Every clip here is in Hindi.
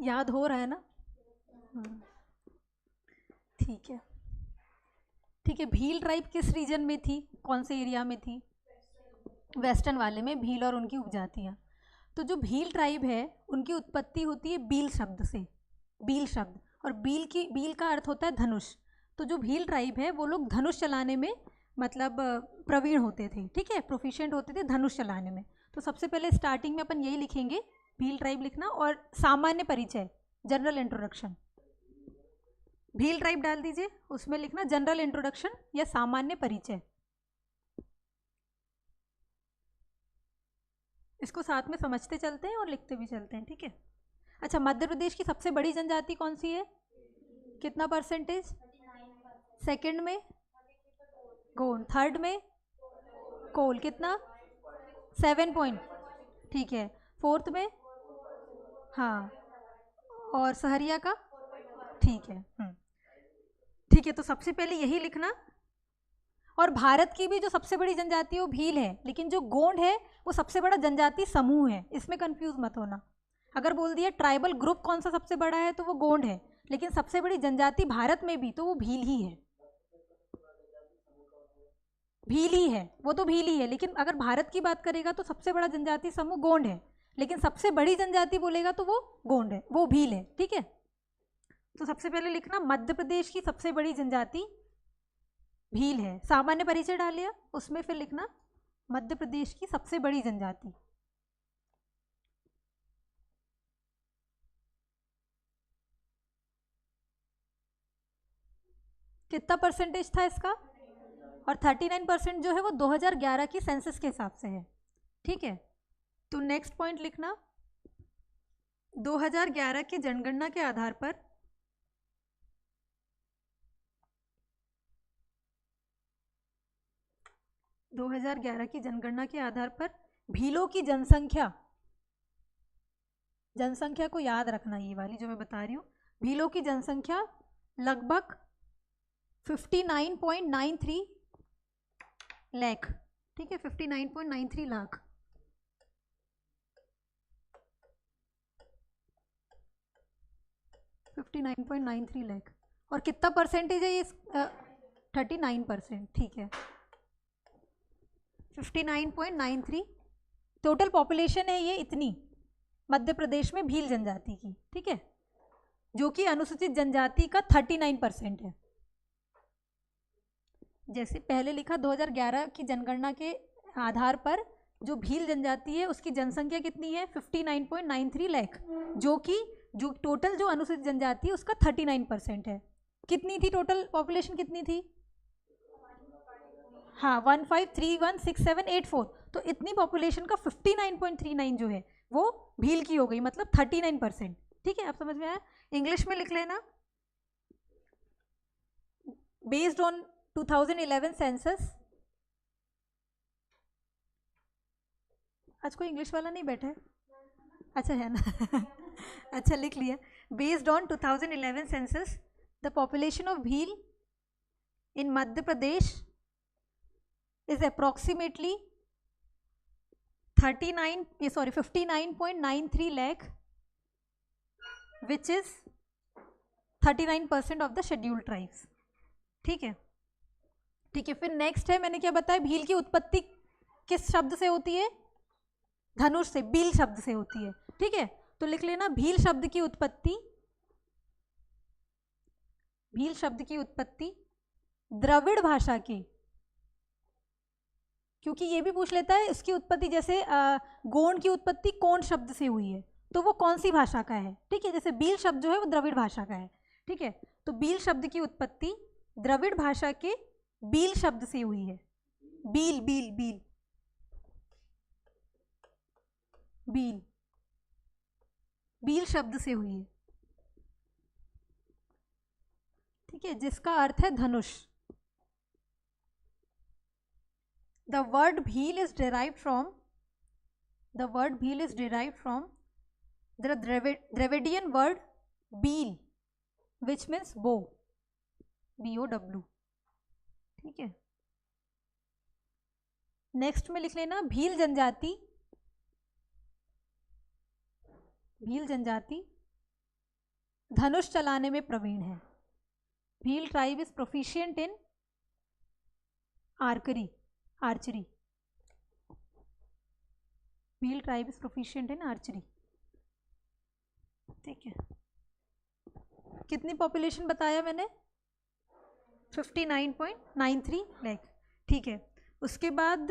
याद हो रहा है ना? ठीक है। ठीक है, भील ट्राइब किस रीजन में थी, कौन से एरिया में थी? वेस्टर्न वाले में भील और उनकी उपजातियाँ। तो जो भील ट्राइब है उनकी उत्पत्ति होती है बील शब्द से, बील शब्द, और बील का अर्थ होता है धनुष। तो जो भील ट्राइब है वो लोग धनुष चलाने में मतलब प्रवीण होते थे, ठीक है, प्रोफिशिएंट होते थे धनुष चलाने में। तो सबसे पहले स्टार्टिंग में अपन यही लिखेंगे, भील ट्राइब लिखना, और सामान्य परिचय, जनरल इंट्रोडक्शन। भील ट्राइब डाल दीजिए, उसमें लिखना जनरल इंट्रोडक्शन या सामान्य परिचय। इसको साथ में समझते चलते हैं और लिखते भी चलते हैं, ठीक है। अच्छा, मध्य प्रदेश की सबसे बड़ी जनजाति कौन सी है, कितना परसेंटेज? सेकंड में गोंड, थर्ड में कोल, कितना? 7 पॉइंट, ठीक है। फोर्थ में, हाँ, और सहरिया का, ठीक है। ठीक है, तो सबसे पहले यही लिखना। और भारत की भी जो सबसे बड़ी जनजाति है वो भील है, लेकिन जो गोंड है वो सबसे बड़ा जनजाति समूह है, इसमें कंफ्यूज मत होना। अगर बोल दिया ट्राइबल ग्रुप कौन सा सबसे बड़ा है तो वो गोंड है, लेकिन सबसे बड़ी जनजाति भारत में भी तो वो भील ही है, भील ही है, वो तो भील ही है। लेकिन अगर भारत की बात करेगा तो सबसे बड़ा जनजाति समूह गोंड है, लेकिन सबसे बड़ी जनजाति बोलेगा तो वो गोंड है, वो भील है, ठीक है। तो सबसे पहले लिखना मध्य प्रदेश की सबसे बड़ी जनजाति भील है, सामान्य परिचय डाल लिया, उसमें फिर लिखना मध्य प्रदेश की सबसे बड़ी जनजाति। कितना परसेंटेज था इसका? और 39% जो है वो 2011 की सेंसस के हिसाब से है, ठीक है। तो नेक्स्ट पॉइंट लिखना, 2011 की जनगणना के आधार पर 2011 की जनगणना के आधार पर भीलों की जनसंख्या, जनसंख्या को याद रखना, ये वाली जो मैं बता रही हूँ, भीलों की जनसंख्या लगभग 59.93 लाख, ठीक है, 59.93 लाख। लाख। और कितना परसेंटेज है ये? 39%, ठीक है। 59.93 टोटल पॉपुलेशन है ये, इतनी मध्य प्रदेश में भील जनजाति की, ठीक है, जो कि अनुसूचित जनजाति का 39% है। जैसे पहले लिखा 2011 की जनगणना के आधार पर जो भील जनजाति है उसकी जनसंख्या कितनी है? 59.93 लाख, जो टोटल जो अनुसूचित जनजाति है उसका 39% है। कितनी थी टोटल पॉपुलेशन, कितनी थी? हाँ, 15316784। तो इतनी पॉपुलेशन का 59.39 जो है वो भील की हो गई, मतलब 39%, ठीक है। आप समझ में आया? इंग्लिश में लिख लेना, बेस्ड ऑन 2011 सेंसस। आज कोई इंग्लिश वाला नहीं बैठा है? अच्छा है ना अच्छा, लिख लिया, based on 2011 census the population of Bhil in Madhya Pradesh is approximately 59.93 lakh, which is 39% of the scheduled tribes, ठीक है। ठीक है, फिर नेक्स्ट है, मैंने क्या बताया, भील की उत्पत्ति किस शब्द से होती है? धनुष से, बील शब्द से होती है, ठीक है। तो लिख लेना भील शब्द की उत्पत्ति, भील शब्द की उत्पत्ति द्रविड़ भाषा की, क्योंकि ये भी पूछ लेता है इसकी उत्पत्ति, जैसे गोंड की उत्पत्ति कौन शब्द से हुई है, तो वो कौन सी भाषा का है, ठीक है। जैसे बील शब्द जो है वो द्रविड़ भाषा का है, ठीक है। तो बील शब्द की उत्पत्ति द्रविड़ भाषा के बील शब्द से हुई है, बील बील बील बील बील शब्द से हुई है, ठीक है, जिसका अर्थ है धनुष। The word bheel is derived from the Dravidian word beel, which means bow, BOW, ठीक है। नेक्स्ट में लिख लेना भील जनजाति, भील जनजाति धनुष चलाने में प्रवीण है। Bhil tribe is proficient in archery. Bhil tribe is proficient in archery. ठीक है, कितनी पॉपुलेशन बताया मैंने? 59.93 लाख। ठीक है, उसके बाद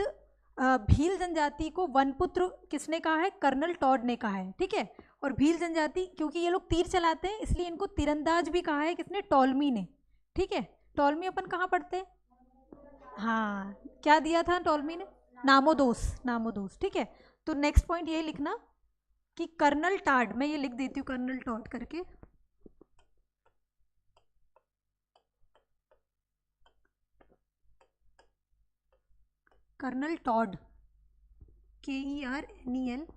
भील जनजाति को वनपुत्र किसने कहा है? कर्नल टॉड ने कहा है। ठीक है, और भील जनजाति, क्योंकि ये लोग तीर चलाते हैं इसलिए इनको तीरंदाज भी कहा है किसने? टॉलमी ने। ठीक है, टॉलमी अपन कहाँ पढ़ते हैं? हाँ, क्या दिया था टॉलमी ने? नामोदोस। ठीक है, तो नेक्स्ट पॉइंट ये लिखना कि कर्नल टाड, मैं ये लिख देती हूँ कर्नल टॉड करके, Colonel Tod, KERNELTOD,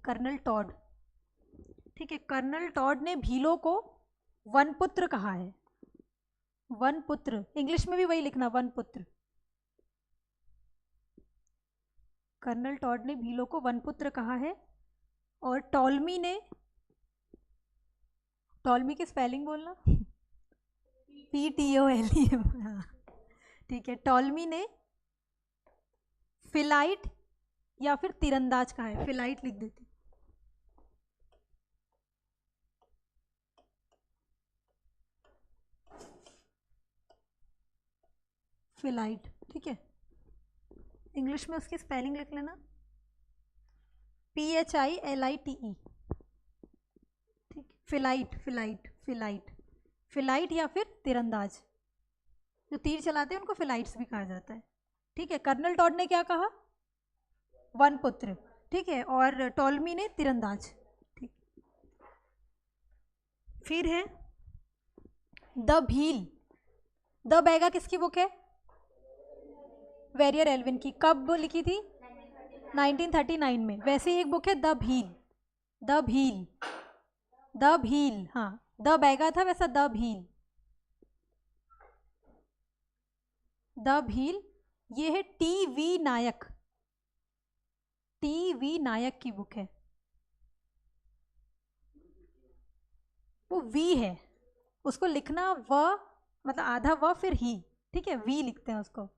Colonel Tod. ठीक है, कर्नल टॉड ने भीलों को वनपुत्र कहा है। वनपुत्र, इंग्लिश में भी वही लिखना, वनपुत्र। कर्नल टॉड ने भीलों को वनपुत्र कहा है। और टॉलमी की स्पेलिंग बोलना, PTOLEM। हाँ, ठीक है, टॉलमी ने फिलाइट या फिर तीरंदाज कहा है। फिलाइट लिख देती, फिलाइट। ठीक है, इंग्लिश में उसकी स्पेलिंग लिख लेना, PHILITE। ठीक, फिलाइट या फिर तीरंदाज, जो तीर चलाते हैं उनको फिलाइट्स भी कहा जाता है। ठीक है, कर्नल टॉड ने क्या कहा? वनपुत्र। ठीक है, और टॉलमी ने तीरंदाज। ठीक, फिर है द भील। द बैगा किसकी बुक है? वेरियर एल्विन की। कब लिखी थी? 1939 में। वैसे ही एक बुक है द भील। हाँ, द बैगा था, वैसा द भील। ये है TV नायक की बुक है। वो वी है, उसको लिखना व, मतलब आधा व फिर ही। ठीक है, वी लिखते हैं उसको,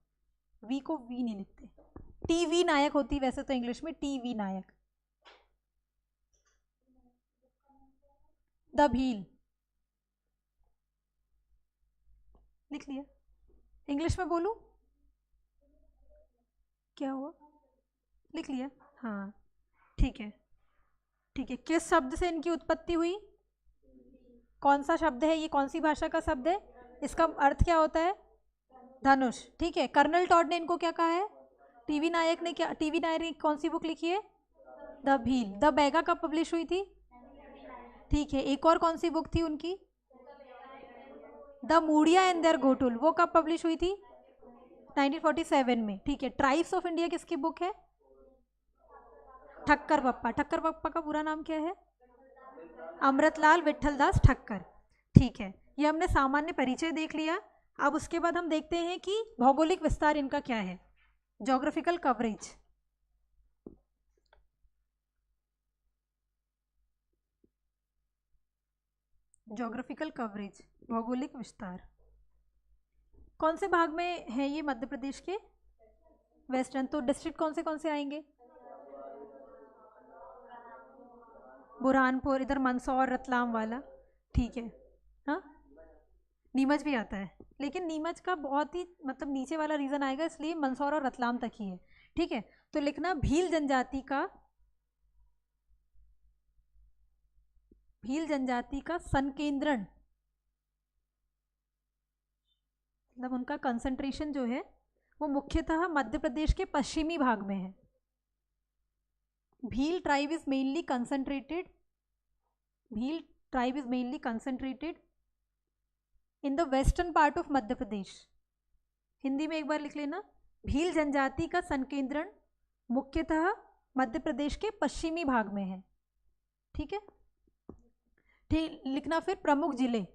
वी को वी नहीं लिखते। TV नायक होती वैसे तो इंग्लिश में, TV नायक। द भील लिख लिया। इंग्लिश में बोलूं? क्या हुआ? लिख लिया। हाँ, ठीक है। किस शब्द से इनकी उत्पत्ति हुई? कौन सा शब्द है ये? कौन सी भाषा का शब्द है? इसका अर्थ क्या होता है? धनुष। ठीक है, कर्नल टॉड ने इनको क्या कहा है? टीवी नायक ने कौन सी बुक लिखी है? द भील। द बैगा कब पब्लिश हुई थी? ठीक है, एक और कौन सी बुक थी उनकी? द मूडिया एंड देयर घोटुल, वो कब पब्लिश हुई थी? 1947 में। ठीक है, ट्राइब्स ऑफ इंडिया किसकी बुक है? ठक्कर पप्पा का पूरा नाम क्या है? अमृतलाल विठलदास ठक्कर। ठीक है, ये हमने सामान्य परिचय देख लिया। अब उसके बाद हम देखते हैं कि भौगोलिक विस्तार इनका क्या है, ज्योग्राफिकल कवरेज। भौगोलिक विस्तार कौन से भाग में है ये? मध्य प्रदेश के वेस्टर्न। तो डिस्ट्रिक्ट कौन से आएंगे? बुरहानपुर, इधर मंदसौर, रतलाम वाला। ठीक है, हाँ, नीमच भी आता है, लेकिन नीमच का बहुत ही मतलब नीचे वाला रीजन आएगा, इसलिए मंदसौर और रतलाम तक ही है। ठीक है, तो लिखना भील जनजाति का संकेंद्रण, मतलब उनका कंसंट्रेशन जो है वो मुख्यतः मध्य प्रदेश के पश्चिमी भाग में है। Bhil tribe is mainly concentrated in the western part of Madhya Pradesh. Hindi में एक बार लिख लेना, भील जनजाति का संकेंद्रण मुख्यतः मध्य प्रदेश के पश्चिमी भाग में है। ठीक है, ठीक लिखना। फिर प्रमुख जिले,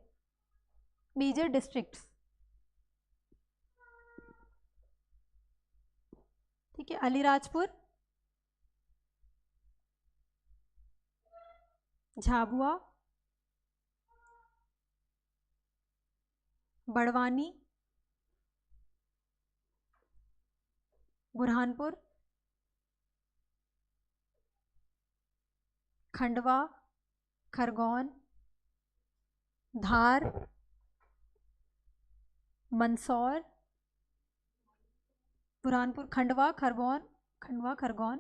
मेजर डिस्ट्रिक्ट्स। ठीक है, अलीराजपुर, झाबुआ, बड़वानी, बुरहानपुर, खंडवा, खरगोन, धार, मंदसौर, बुरहानपुर, खंडवा, खरगोन,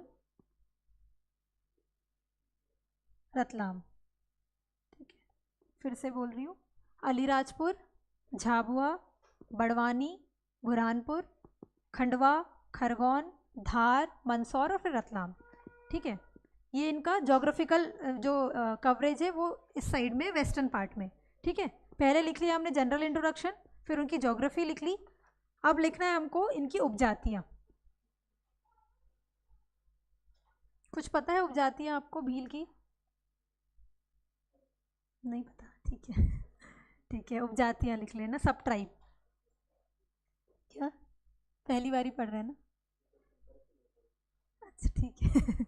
रतलाम। ठीक है, फिर से बोल रही हूँ, अलीराजपुर, झाबुआ, बड़वानी, बुरहानपुर, खंडवा, खरगोन, धार, मंदसौर और फिर रतलाम। ठीक है, ये इनका जोग्राफिकल जो कवरेज है वो इस साइड में, वेस्टर्न पार्ट में। ठीक है, पहले लिख लिया हमने जनरल इंट्रोडक्शन, फिर उनकी ज्योग्राफी लिख ली। अब लिखना है हमको इनकी उपजातियाँ। कुछ पता है उपजातियाँ आपको भील की? नहीं पता, ठीक है। ठीक है, उपजातियाँ लिख लेना, सब ट्राइब। क्या पहली बार ही पढ़ रहे हैं ना? अच्छा ठीक है।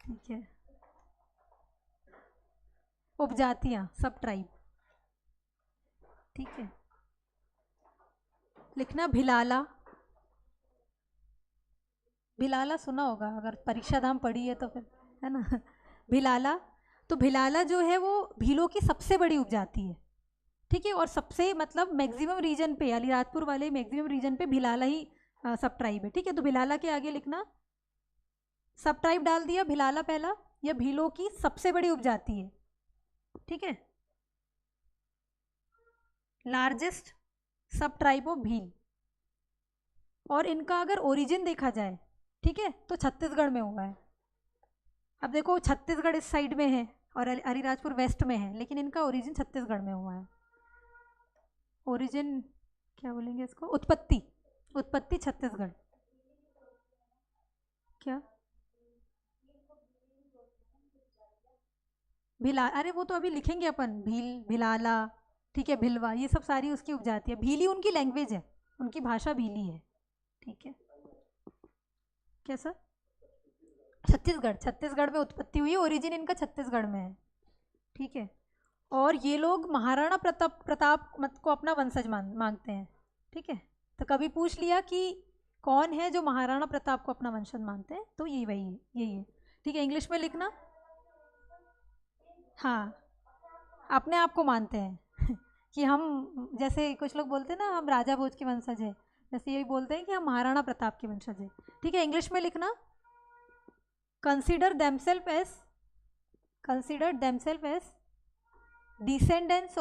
ठीक है, उपजातियाँ, सब ट्राइब। ठीक है, लिखना भिलाला। भिलाला सुना होगा, अगर परीक्षा धाम पढ़ी है तो फिर, है ना? भिलाला, तो भिलाला जो है वो भीलों की सबसे बड़ी उपजाति है। ठीक है, और सबसे मतलब मैक्सिमम रीजन पे, अलीराजपुर वाले मैक्सिमम रीजन पे भिलाला ही सब ट्राइब है। ठीक है, तो भिलाला के आगे लिखना सब ट्राइब डाल दिया, भिलाला पहला, यह भीलों की सबसे बड़ी उपजाति है। ठीक है, लार्जेस्ट सब ट्राइब ऑफ भील। और इनका अगर ओरिजिन देखा जाए, ठीक है, तो छत्तीसगढ़ में हुआ है। अब देखो छत्तीसगढ़ इस साइड में है और अलीराजपुर वेस्ट में है, लेकिन इनका ओरिजिन छत्तीसगढ़ में हुआ है। ओरिजिन क्या बोलेंगे इसको? उत्पत्ति छत्तीसगढ़। क्या भिला, अरे वो तो अभी लिखेंगे अपन, भील, भिलाला, ठीक है, भिलवा, ये सब सारी उसकी उपजाति है। भीली उनकी लैंग्वेज है, उनकी भाषा भीली है। ठीक है, कैसा? छत्तीसगढ़ में उत्पत्ति हुई, ओरिजिन इनका छत्तीसगढ़ में है। ठीक है, और ये लोग महाराणा प्रताप मत को अपना वंशज मांगते हैं। ठीक है, तो कभी पूछ लिया कि कौन है जो महाराणा प्रताप को अपना वंशज मानते हैं, तो ये वही है, यही है। ठीक है, इंग्लिश में लिखना, हाँ, अपने आप को मानते हैं। कि हम, जैसे कुछ लोग बोलते हैं ना हम राजा भोज के वंशज है, जैसे यही बोलते हैं कि हम महाराणा प्रताप के वंशज है। ठीक है, इंग्लिश में लिखना consider themselves as descendants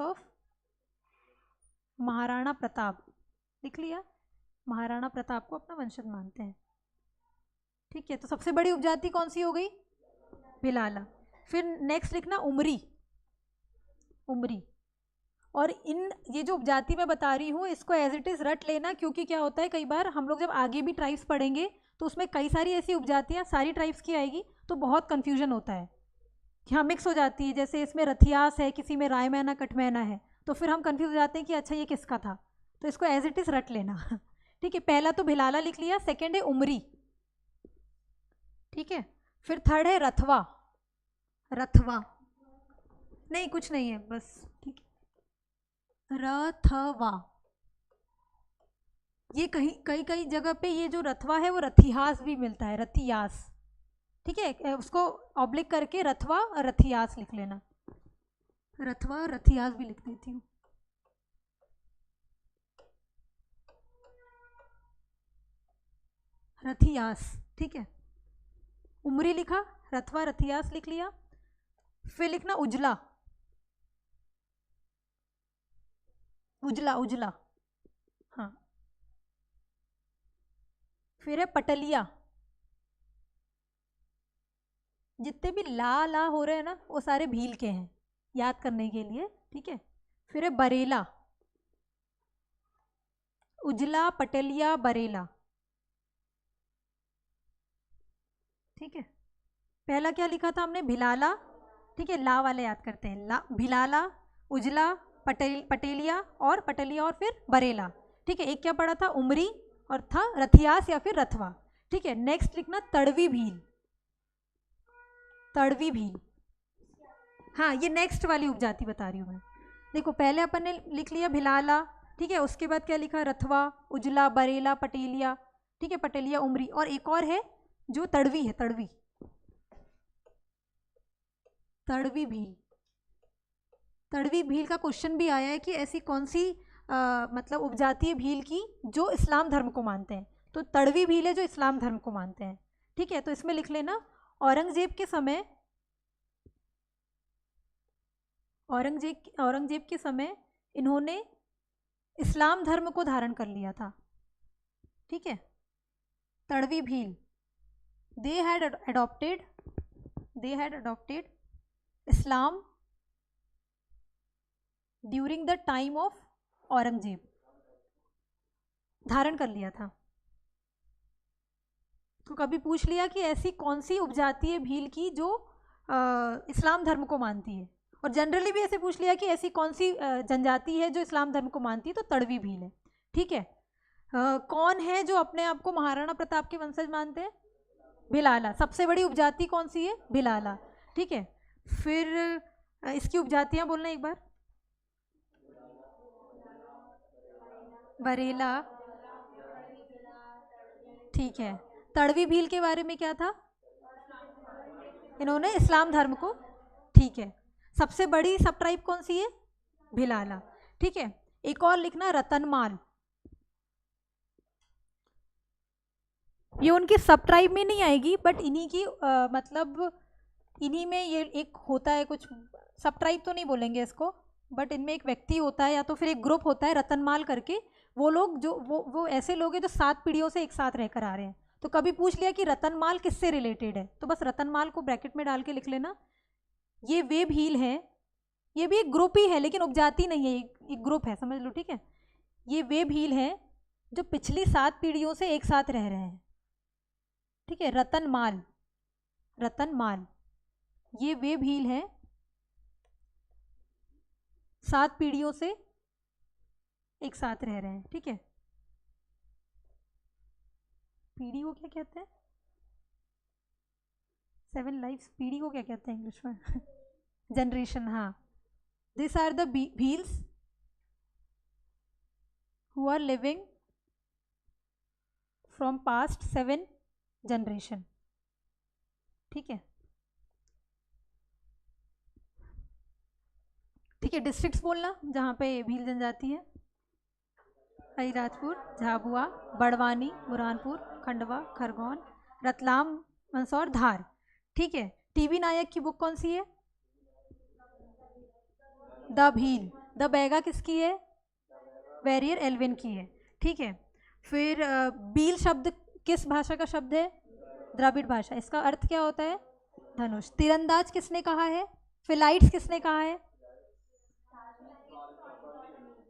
of Maharana Pratap. लिख लिया, महाराणा प्रताप को अपना वंशज मानते हैं। ठीक है, तो सबसे बड़ी उपजाति कौन सी हो गई? भिलाला। फिर नेक्स्ट लिखना उमरी। और ये जो उपजाति मैं बता रही हूँ, इसको एज इट इज़ रट लेना, क्योंकि क्या होता है कई बार हम लोग जब आगे भी ट्राइब्स पढ़ेंगे तो उसमें कई सारी ऐसी उपजातियाँ सारी ट्राइब्स की आएगी, तो बहुत कन्फ्यूजन होता है कि हाँ मिक्स हो जाती है। जैसे इसमें रथियास है, किसी में रायमैना कटमैना है, तो फिर हम कन्फ्यूज हो जाते हैं कि अच्छा ये किसका था। तो इसको एज इट इज़ रट लेना। ठीक है, पहला तो भिलाला लिख लिया, सेकेंड है उमरी। ठीक है, फिर थर्ड है रथवा नहीं, कुछ नहीं है, बस ठीक है, रथवा। ये कई जगह पे ये जो रथवा है वो रथियास भी मिलता है, रथियास। ठीक है, उसको ऑब्लिक करके रथवा और रथियास लिख लेना, रथवा और रथियास भी लिख देती हूँ। रथियास, ठीक है, उमरी लिखा, रथवा रथियास लिख लिया। फिर लिखना उजला, हाँ। फिर है पटलिया। जितने भी ला हो रहे हैं ना, वो सारे भील के हैं, याद करने के लिए। ठीक है, फिर है बरेला, उजला, पटलिया, बरेला। ठीक है, पहला क्या लिखा था हमने? भिलाला। ठीक है, ला वाले याद करते हैं, ला, भिलाला, उजला, पटेलिया और फिर बरेला। ठीक है, एक क्या पढ़ा था? उमरी, और था रथियास या फिर रथवा। ठीक है, नेक्स्ट लिखना तड़वी भील। हाँ, ये नेक्स्ट वाली उपजाति बता रही हूँ मैं। देखो पहले अपन ने लिख लिया भिलाला, ठीक है, उसके बाद क्या लिखा, रथवा, उजला, बरेला, पटेलिया, ठीक है, पटेलिया, उमरी, और एक और है जो तड़वी है, तड़वी, तड़वी भील। तड़वी भील का क्वेश्चन भी आया है कि ऐसी कौन सी मतलब उपजाति है भील की जो इस्लाम धर्म को मानते हैं, तो तड़वी भील है जो इस्लाम धर्म को मानते हैं, ठीक है। तो इसमें लिख लेना औरंगजेब के समय इन्होंने इस्लाम धर्म को धारण कर लिया था, ठीक है। Tadvi Bhil, they had adopted Islam during the time of Aurangzeb, धारण कर लिया था। तो कभी पूछ लिया कि ऐसी कौन सी उपजाति है भील की जो इस्लाम धर्म को मानती है, और जनरली भी ऐसे पूछ लिया कि ऐसी कौन सी जनजाति है जो इस्लाम धर्म को मानती है, तो तड़वी भील है, ठीक है। कौन है जो अपने आप को महाराणा प्रताप के वंशज मानते हैं, भिलाला। सबसे बड़ी उपजाति कौन सी है, भिलाला, ठीक है। फिर इसकी उपजातियां बोलना एक बार, बरेला, ठीक है। तड़वी भील के बारे में क्या था, इन्होंने इस्लाम धर्म को, ठीक है। सबसे बड़ी सब ट्राइब कौन सी है, भिलाला, ठीक है। एक और लिखना रतनमाल, ये उनकी सब ट्राइब में नहीं आएगी, बट इन्हीं की मतलब इन्हीं में ये एक होता है, कुछ सब ट्राइब तो नहीं बोलेंगे इसको, बट इनमें एक व्यक्ति होता है या तो फिर एक ग्रुप होता है रतनमाल करके, वो लोग जो वो ऐसे लोग हैं जो 7 पीढ़ियों से एक साथ रहकर आ रहे हैं। तो कभी पूछ लिया कि रतनमाल किससे रिलेटेड है, तो बस रतनमाल को ब्रैकेट में डाल के लिख लेना। ये वे भील हैं, ये भी एक ग्रुप ही है लेकिन उपजाति नहीं है, एक ग्रुप है, समझ लो, ठीक है। ये वे भील हैं जो पिछली 7 पीढ़ियों से एक साथ रह रहे हैं, ठीक है। रतनमाल, रतनमाल, ये वे भील हैं 7 पीढ़ियों से एक साथ रह रहे हैं, ठीक है। पीढ़ी को क्या कहते हैं, 7 लाइफ्स, पीढ़ी को क्या कहते हैं इंग्लिश में जनरेशन, हाँ। This are the Bhils who are living from past 7 generation, ठीक है, ठीक है। डिस्ट्रिक्ट्स बोलना जहाँ पे भील जनजाति है, अलीराजपुर, झाबुआ, बड़वानी, बुरहानपुर, खंडवा, खरगोन, रतलाम, मंदसौर, धार, ठीक है। टीबी नायक की बुक कौन सी है, द भील। द बैगा किसकी है, वेरियर एल्विन की है, ठीक है। फिर भील शब्द किस भाषा का शब्द है, द्रविड़ भाषा। इसका अर्थ क्या होता है, धनुष। तीरंदाज किसने कहा है, फिलाइट्स किसने कहा है,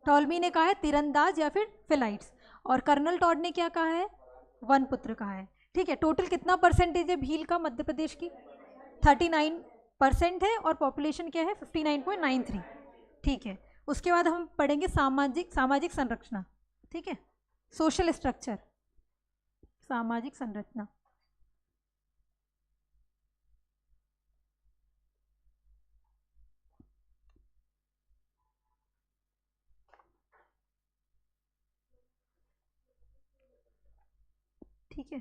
टॉलमी ने कहा है तीरंदाज या फिर फिलाइट्स, और कर्नल टॉड ने क्या कहा है, वनपुत्र कहा है, ठीक है। टोटल कितना परसेंटेज है भील का मध्य प्रदेश की, 39% है, और पॉपुलेशन क्या है 59.93, ठीक है। उसके बाद हम पढ़ेंगे सामाजिक संरचना, ठीक है, सोशल स्ट्रक्चर, सामाजिक संरचना। ठीक है,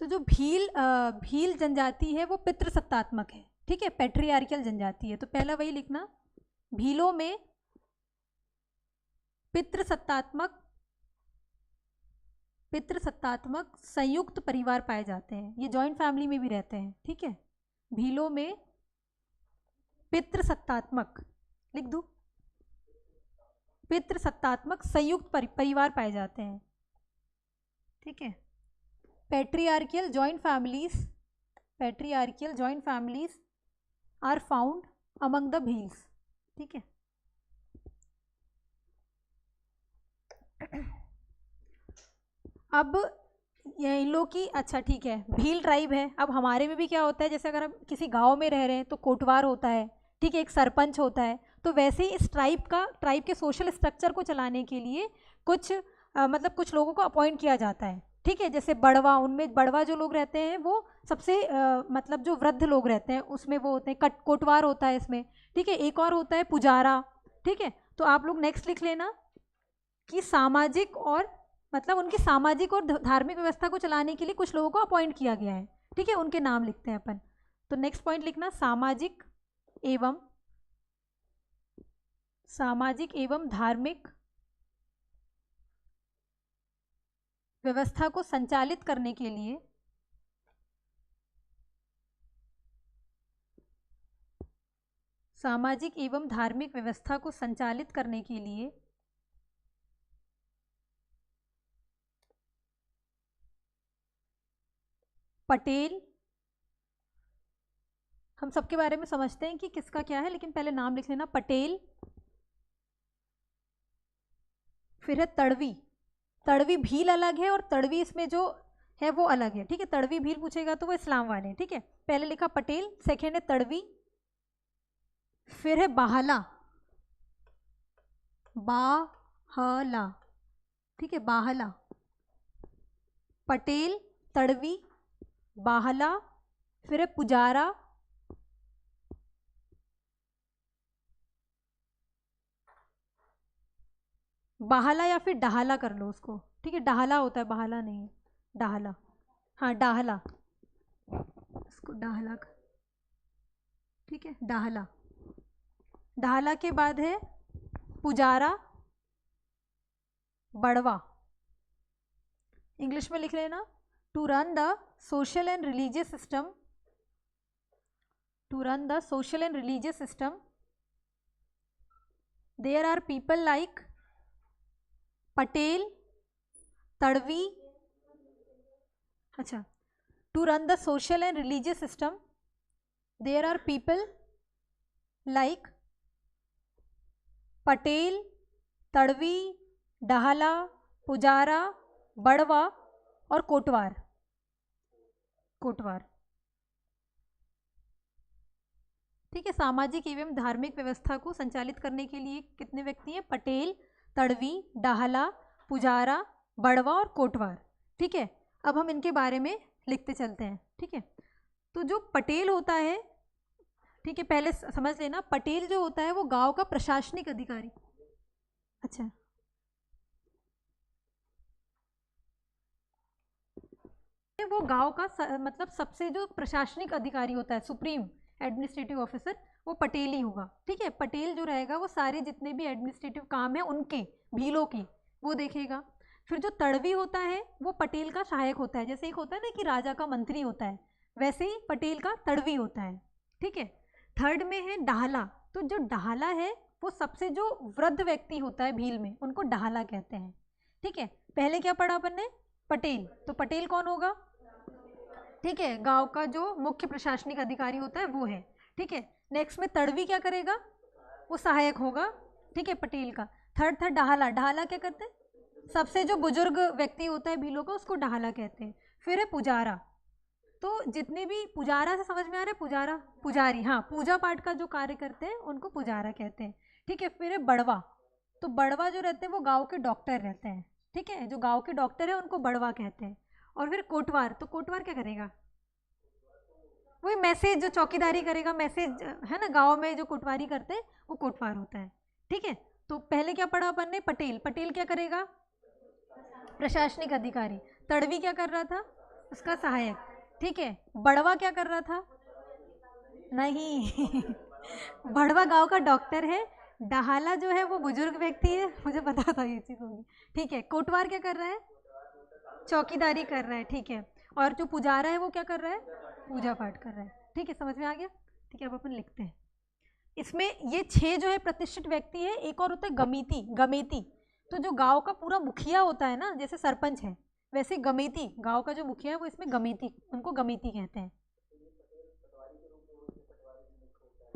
तो जो भील जनजाति है वो पितृसत्तात्मक है, ठीक है, पैट्रियार्कल जनजाति है। तो पहला वही लिखना, भीलों में पितृसत्तात्मक संयुक्त परिवार पाए जाते हैं, ये जॉइंट फैमिली में भी रहते हैं, ठीक है। भीलों में पितृसत्तात्मक, लिख दूं, पितृसत्तात्मक संयुक्त परिवार पाए जाते हैं, ठीक है। Patriarchal joint families are found among the Bhils, ठीक है। अब इन लोग की, अच्छा ठीक है, भील ट्राइब है। अब हमारे में भी क्या होता है, जैसे अगर हम किसी गांव में रह रहे हैं तो कोटवार होता है, ठीक है, एक सरपंच होता है। तो वैसे ही इस ट्राइब के सोशल स्ट्रक्चर को चलाने के लिए कुछ मतलब कुछ लोगों को अपॉइंट किया जाता है, ठीक है, जैसे बड़वा, उनमें बड़वा जो लोग रहते हैं वो सबसे मतलब जो वृद्ध लोग रहते हैं उसमें वो होते हैं, कोटवार होता है इसमें। ठीक है, एक और होता है पुजारा। ठीक है, तो आप लोग नेक्स्ट लिख लेना कि सामाजिक और मतलब उनकी सामाजिक और धार्मिक व्यवस्था को चलाने के लिए कुछ लोगों को अपॉइंट किया गया है। ठीक है, उनके नाम लिखते हैं अपन। तो नेक्स्ट पॉइंट लिखना सामाजिक एवं धार्मिक व्यवस्था को संचालित करने के लिए सामाजिक एवं धार्मिक व्यवस्था को संचालित करने के लिए पटेल, हम सबके बारे में समझते हैं कि किसका क्या है, लेकिन पहले नाम लिख लेना, पटेल। फिर है तड़वी। तड़वी भील अलग है और तड़वी इसमें जो है वो अलग है। ठीक है, तड़वी भील पूछेगा तो वो इस्लाम वाले हैं। ठीक है, पहले लिखा पटेल, सेकेंड है तड़वी, फिर है बाहला, बाहला। ठीक है, बाहला, पटेल, तड़वी, बाहला, फिर है पुजारा, बाहला या फिर डाहला कर लो उसको। ठीक है, डाहला होता है, बाहला नहीं है, डाहला। हाँ, डाहला, इसको डाहला कर। ठीक है, डाहला। डाहला के बाद है पुजारा, बड़वा। इंग्लिश में लिख लेना, to run the social and religious system, to run the social and religious system there are people like Patel, Tadvi. अच्छा, to run the social and religious system there are people like Patel, Tadvi, Dahla, Pujara, Badwa और कोटवार। कोटवार। ठीक है, सामाजिक एवं धार्मिक व्यवस्था को संचालित करने के लिए कितने व्यक्ति हैं? पटेल, तड़वी, डाहला, पुजारा, बड़वा और कोटवार। ठीक है, अब हम इनके बारे में लिखते चलते हैं। ठीक है, तो जो पटेल होता है, ठीक है, पहले समझ लेना, पटेल जो होता है वो गांव का प्रशासनिक अधिकारी। अच्छा, वो गांव का मतलब सबसे जो प्रशासनिक अधिकारी होता है, सुप्रीम एडमिनिस्ट्रेटिव ऑफिसर, वो पटेल ही होगा। ठीक है, पटेल जो रहेगा वो सारे जितने भी एडमिनिस्ट्रेटिव काम है उनके, भीलों की, वो देखेगा। फिर जो तड़वी होता है वो पटेल का सहायक होता है। जैसे एक होता है ना कि राजा का मंत्री होता है, वैसे ही पटेल का तड़वी होता है। ठीक है, थर्ड में है डाहला। तो जो डाहला है वो सबसे जो वृद्ध व्यक्ति होता है भील में, उनको डाहला कहते हैं। ठीक है, पहले क्या पढ़ा अपन ने? पटेल। तो पटेल कौन होगा? ठीक है, गांव का जो मुख्य प्रशासनिक अधिकारी होता है वो है। ठीक है, नेक्स्ट में तड़वी क्या करेगा? वो सहायक होगा। ठीक है, पटेल का। थर्ड था डाहला। डाहला क्या करते हैं? सबसे जो बुजुर्ग व्यक्ति होता है भीलों का, उसको डाहला कहते हैं। फिर है पुजारा। तो जितने भी पुजारा से समझ में आ रहा है? पुजारा, पुजारी, हाँ, पूजा पाठ का जो कार्य करते हैं उनको पुजारा कहते हैं। ठीक है, फिर है बड़वा। तो बड़वा जो रहते हैं वो गाँव के डॉक्टर रहते हैं। ठीक है, जो गाँव के डॉक्टर है उनको बड़वा कहते हैं। और फिर कोटवार। तो कोटवार क्या करेगा? वही मैसेज, जो चौकीदारी करेगा, मैसेज है ना, गांव में जो कोटवारी करते हैं वो कोटवार होता है। ठीक है, तो पहले क्या पढ़ा अपन ने? पटेल। पटेल क्या करेगा? प्रशासनिक अधिकारी। तड़वी क्या कर रहा था? उसका सहायक। ठीक है, बड़वा क्या कर रहा था? नहीं बड़वा गांव का डॉक्टर है। डाहला जो है वो बुजुर्ग व्यक्ति है, मुझे पता था ये चीज़ होगी। ठीक है, कोटवार क्या कर रहा है? चौकीदारी कर रहा है। ठीक है, और जो पुजारा है वो क्या कर रहा है? पूजा पाठ कर रहा है। ठीक है, समझ में आ गया? ठीक है, अब अपन लिखते हैं। इसमें ये 6 जो है प्रतिष्ठित व्यक्ति है। एक और होता है गमीती। गमेती तो जो गांव का पूरा मुखिया होता है ना, जैसे सरपंच है, वैसे गमेती, गांव का जो मुखिया है वो इसमें गमेती, उनको गमेती कहते हैं।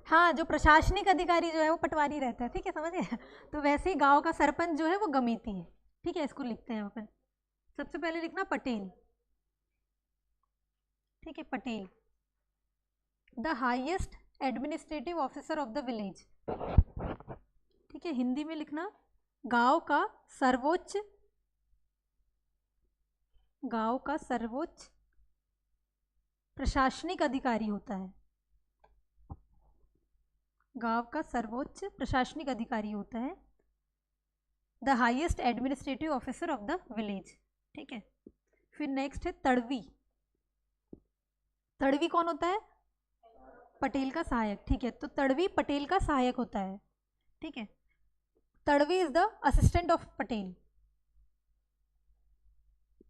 हाँ, जो प्रशासनिक अधिकारी जो है वो पटवारी रहता है। ठीक है, समझ गए? तो वैसे ही गांव का सरपंच जो है वो गमेती है। ठीक है, इसको लिखते हैं अपन। सबसे पहले लिखना पटेल। ठीक है, Patel, the highest administrative officer of the village. ठीक है, हिंदी में लिखना, गांव का सर्वोच्च गांव का सर्वोच्च प्रशासनिक अधिकारी होता है। गांव का सर्वोच्च प्रशासनिक अधिकारी होता है, the highest administrative officer of the village. ठीक है, फिर नेक्स्ट है तड़वी। तड़वी कौन होता है? पटेल का सहायक। ठीक है, तो तड़वी पटेल का सहायक होता है। ठीक है, Tadvi is the assistant of Patel.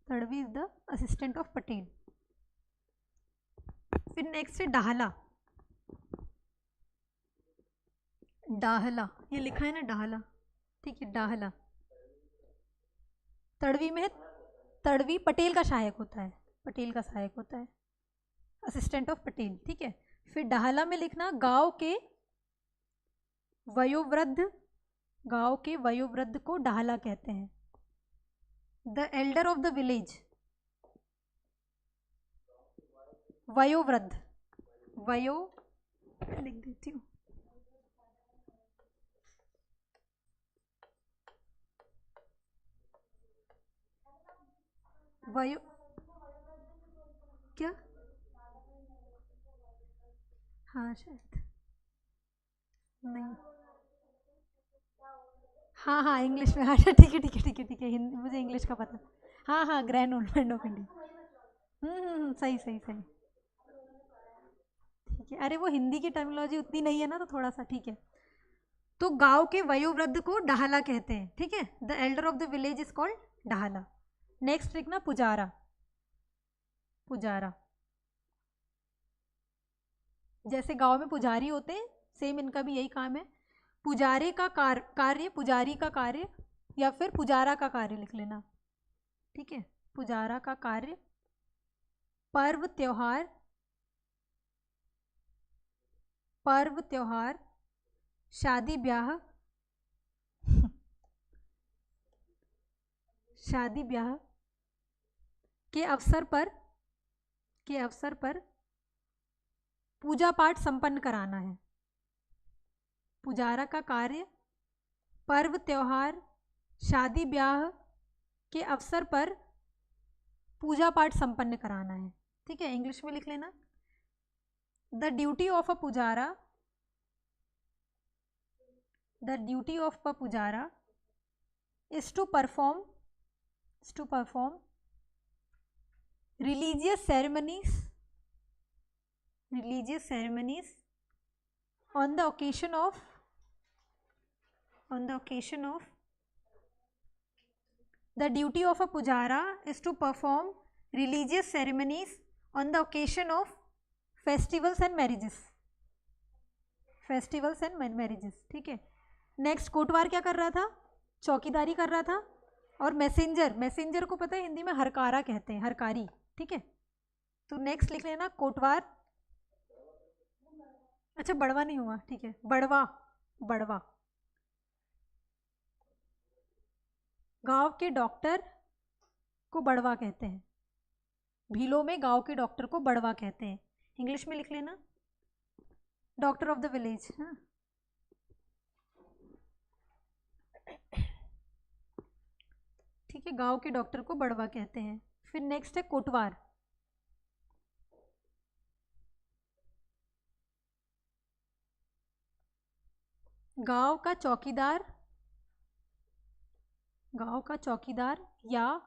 Tadvi is the assistant of Patel. फिर नेक्स्ट है डाहला। डाहला, ये लिखा है ना डाहला। ठीक है, डाहला तड़वी में है। तड़वी पटेल का सहायक होता है, पटेल का सहायक होता है, असिस्टेंट ऑफ पटेल। ठीक है, फिर डाहला में लिखना गांव के वयोवृद्ध, गांव के वयोवृद्ध को डाहला कहते हैं। The elder of the village, वयोवृद्ध, वयो लिख देती हूँ, वयो क्या, हाँ शायद नहीं, हाँ हाँ इंग्लिश में, हाँ ठीक है ठीक है ठीक है ठीक है, हिंदी मुझे इंग्लिश का पता। हाँ हाँ, ग्रैंड ओल्ड ऑफ इंडिया। सही सही सही। ठीक है, अरे वो हिंदी की टर्मिनोलॉजी उतनी नहीं है ना, तो थोड़ा सा ठीक है। तो गांव के वयोवृद्ध को डाहला कहते हैं। ठीक है, the elder of the village is called Dahla. Next लिखना पुजारा। पुजारा, जैसे गांव में पुजारी होते हैं, सेम इनका भी यही काम है। पुजारे का कार्य, पुजारी का कार्य, या फिर पुजारा का कार्य लिख लेना। ठीक है, पुजारा का कार्य पर्व त्योहार, पर्व त्योहार, शादी ब्याह, शादी ब्याह के अवसर पर, के अवसर पर पूजा पाठ संपन्न कराना है। पुजारा का कार्य पर्व त्योहार, शादी ब्याह के अवसर पर पूजा पाठ संपन्न कराना है। ठीक है, इंग्लिश में लिख लेना। The duty of a Pujara, the duty of a Pujara is to perform religious ceremonies on the occasion of the duty of a pujara is to perform religious ceremonies on the occasion of festivals and marriages, ठीक है। नेक्स्ट कोटवार क्या कर रहा था? चौकीदारी कर रहा था। और मैसेंजर को पता है हिंदी में हरकारा कहते हैं, हरकारी। ठीक है, तो नेक्स्ट लिख लेना कोटवार। अच्छा, बड़वा नहीं हुआ, ठीक है, बड़वा। गांव के डॉक्टर को बड़वा कहते हैं। भीलों में गांव के डॉक्टर को बड़वा कहते हैं। इंग्लिश में लिख लेना डॉक्टर ऑफ द विलेज। हाँ, ठीक है, गांव के डॉक्टर को बड़वा कहते हैं। फिर नेक्स्ट है कोटवार। गांव का चौकीदार या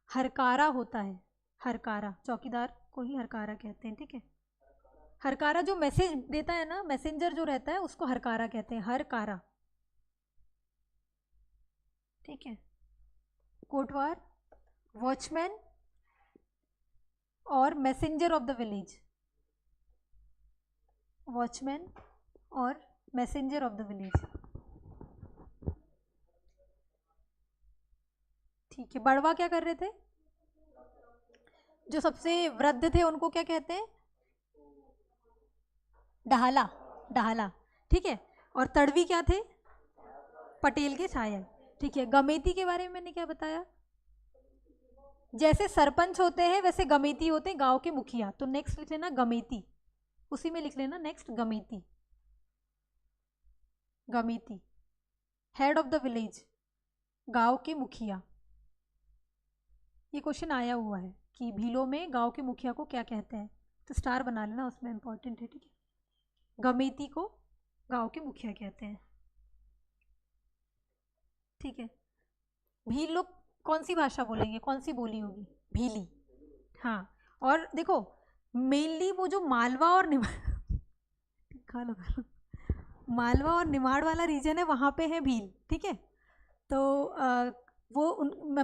हरकारा होता है। हरकारा, चौकीदार को ही हरकारा कहते हैं। ठीक है, हरकारा जो मैसेज देता है ना, मैसेंजर जो रहता है उसको हरकारा कहते हैं, हरकारा। ठीक है, कोटवार, वॉचमैन और messenger of the village. Watchman और मैसेंजर ऑफ द विलेज। ठीक है, बड़वा क्या कर रहे थे? जो सबसे वृद्ध थे उनको क्या कहते हैं? डाहला। ठीक है, और तड़वी क्या थे? पटेल के सहायक। ठीक है, गमेती के बारे में मैंने क्या बताया? जैसे सरपंच होते हैं वैसे गमेती होते हैं गांव के मुखिया। तो नेक्स्ट लिख लेना गमेती, उसी में लिख लेना next Gameti. Head of the village, गांव के मुखिया। ये क्वेश्चन आया हुआ है कि भीलों में गांव के मुखिया को क्या कहते हैं, तो स्टार बना लेना, उसमें इंपॉर्टेंट है, ठीक है। गमीती को गांव के मुखिया कहते हैं, ठीक है। भील लोग कौन सी भाषा बोलेंगे, कौन सी बोली होगी, भीली। हाँ, और देखो मेनली वो जो मालवा और खा लो खा लो, मालवा और निमाड़ वाला रीजन है, वहाँ पे है भील, ठीक है। तो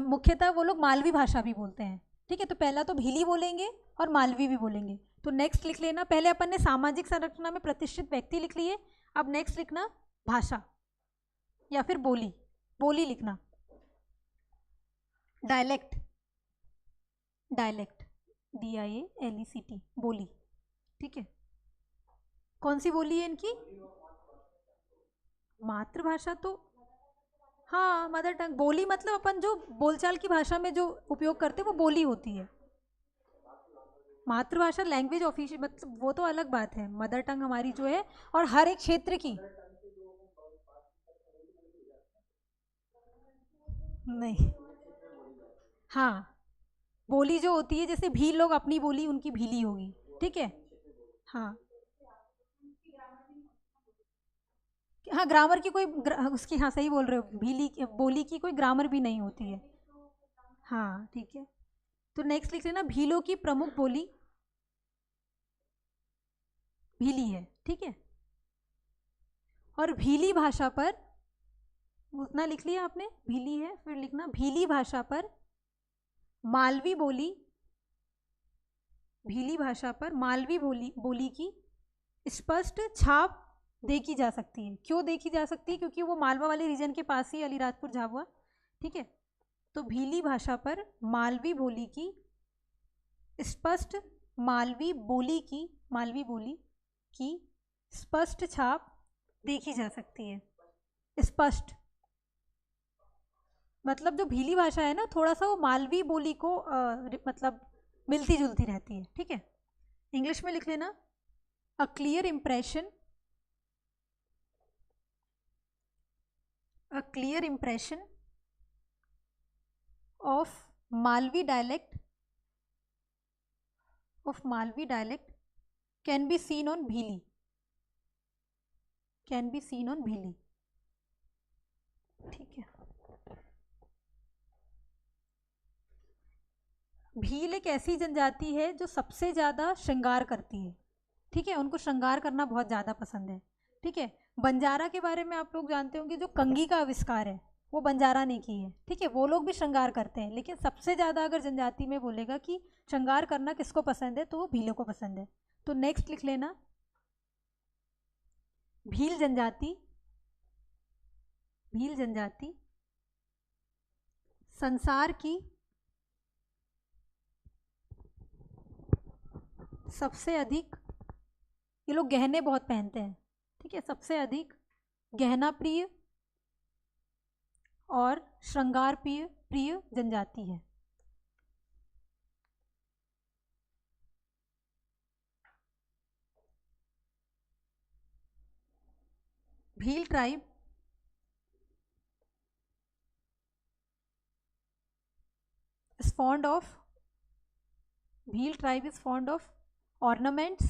मुख्यतः वो लोग मालवी भाषा भी बोलते हैं, ठीक है। तो पहला तो भीली बोलेंगे और मालवी भी बोलेंगे। तो नेक्स्ट लिख लेना, पहले अपन ने सामाजिक संरचना में प्रतिष्ठित व्यक्ति लिख लिए, अब नेक्स्ट लिखना भाषा या फिर बोली, बोली लिखना, डायलेक्ट, डायलेक्ट DIALECT, बोली, ठीक है। कौन सी बोली है इनकी, मातृभाषा तो हाँ मदर टंग, बोली मतलब अपन जो बोलचाल की भाषा में जो उपयोग करते हैं वो बोली होती है। मातृभाषा लैंग्वेज ऑफिशियल मतलब वो तो अलग बात है, मदर टंग हमारी जो है, और हर एक क्षेत्र की नहीं। हाँ, बोली जो होती है, जैसे भील लोग अपनी बोली उनकी भीली होगी, ठीक है। हाँ हाँ, ग्रामर की कोई उसकी, हाँ सही बोल रहे हो, भीली बोली की कोई ग्रामर भी नहीं होती है। हाँ ठीक है, तो नेक्स्ट लिख लेना, भीलों की प्रमुख बोली भीली है, ठीक है। और भीली भाषा पर, उतना लिख लिया आपने, भीली है, फिर लिखना भीली भाषा पर मालवी बोली, भीली भाषा पर मालवी बोली बोली की स्पष्ट छाप देखी जा सकती है। क्यों देखी जा सकती है, क्योंकि वो मालवा वाले रीजन के पास ही अलीराजपुर झाबुआ, ठीक है। तो भीली भाषा पर मालवी बोली की स्पष्ट, मालवी बोली की स्पष्ट छाप देखी जा सकती है। स्पष्ट मतलब जो भीली भाषा है ना, थोड़ा सा वो मालवी बोली को मतलब मिलती जुलती रहती है, ठीक है। इंग्लिश में लिख लेना, a clear impression, a clear impression of Malvi dialect can be seen on Bhili, can be seen on Bhili, ठीक है। भील एक ऐसी जनजाति है जो सबसे ज़्यादा श्रृंगार करती है, ठीक है। उनको श्रृंगार करना बहुत ज़्यादा पसंद है, ठीक है। बंजारा के बारे में आप लोग जानते होंगे, जो कंघी का आविष्कार है वो बंजारा ने की है, ठीक है। वो लोग भी श्रृंगार करते हैं, लेकिन सबसे ज़्यादा अगर जनजाति में बोलेगा कि श्रृंगार करना किसको पसंद है, तो वो भीलों को पसंद है। तो नेक्स्ट लिख लेना, भील जनजाति, भील जनजाति संसार की सबसे अधिक, ये लोग गहने बहुत पहनते हैं, ठीक है, सबसे अधिक गहना प्रिय और श्रृंगार प्रिय जनजाति है। Bhil tribe is fond of, Bhil tribe is fond of ornaments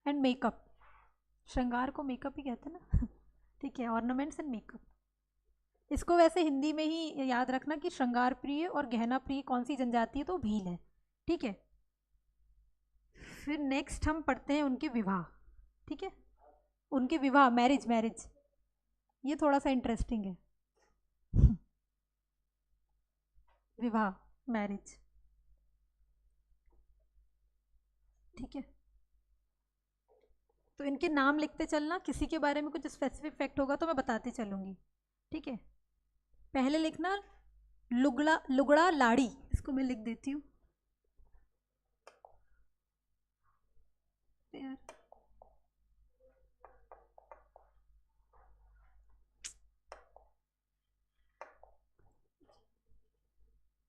and makeup, श्रृंगार को मेकअप ही कहते हैं ना ठीक है, ऑर्नामेंट्स एंड मेकअप। इसको वैसे हिंदी में ही याद रखना कि श्रृंगार प्रिय और गहना प्रिय कौन सी जनजाति है, तो भील है, ठीक है। फिर नेक्स्ट हम पढ़ते हैं उनके विवाह, ठीक है। उनके विवाह, मैरिज, मैरिज ये थोड़ा सा इंटरेस्टिंग है विवाह, मैरिज, ठीक है। तो इनके नाम लिखते चलना, किसी के बारे में कुछ स्पेसिफिक फैक्ट होगा तो मैं बताती चलूँगी, ठीक है। पहले लिखना लुगड़ा लाड़ी, इसको मैं लिख देती हूँ यार,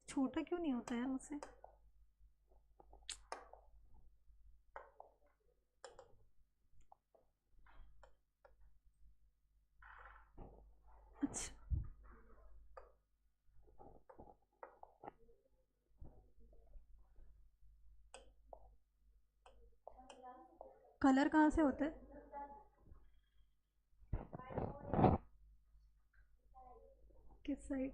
छोटा क्यों नहीं होता यार मुझसे, अच्छा कलर कहाँ से होता है? किस साइड?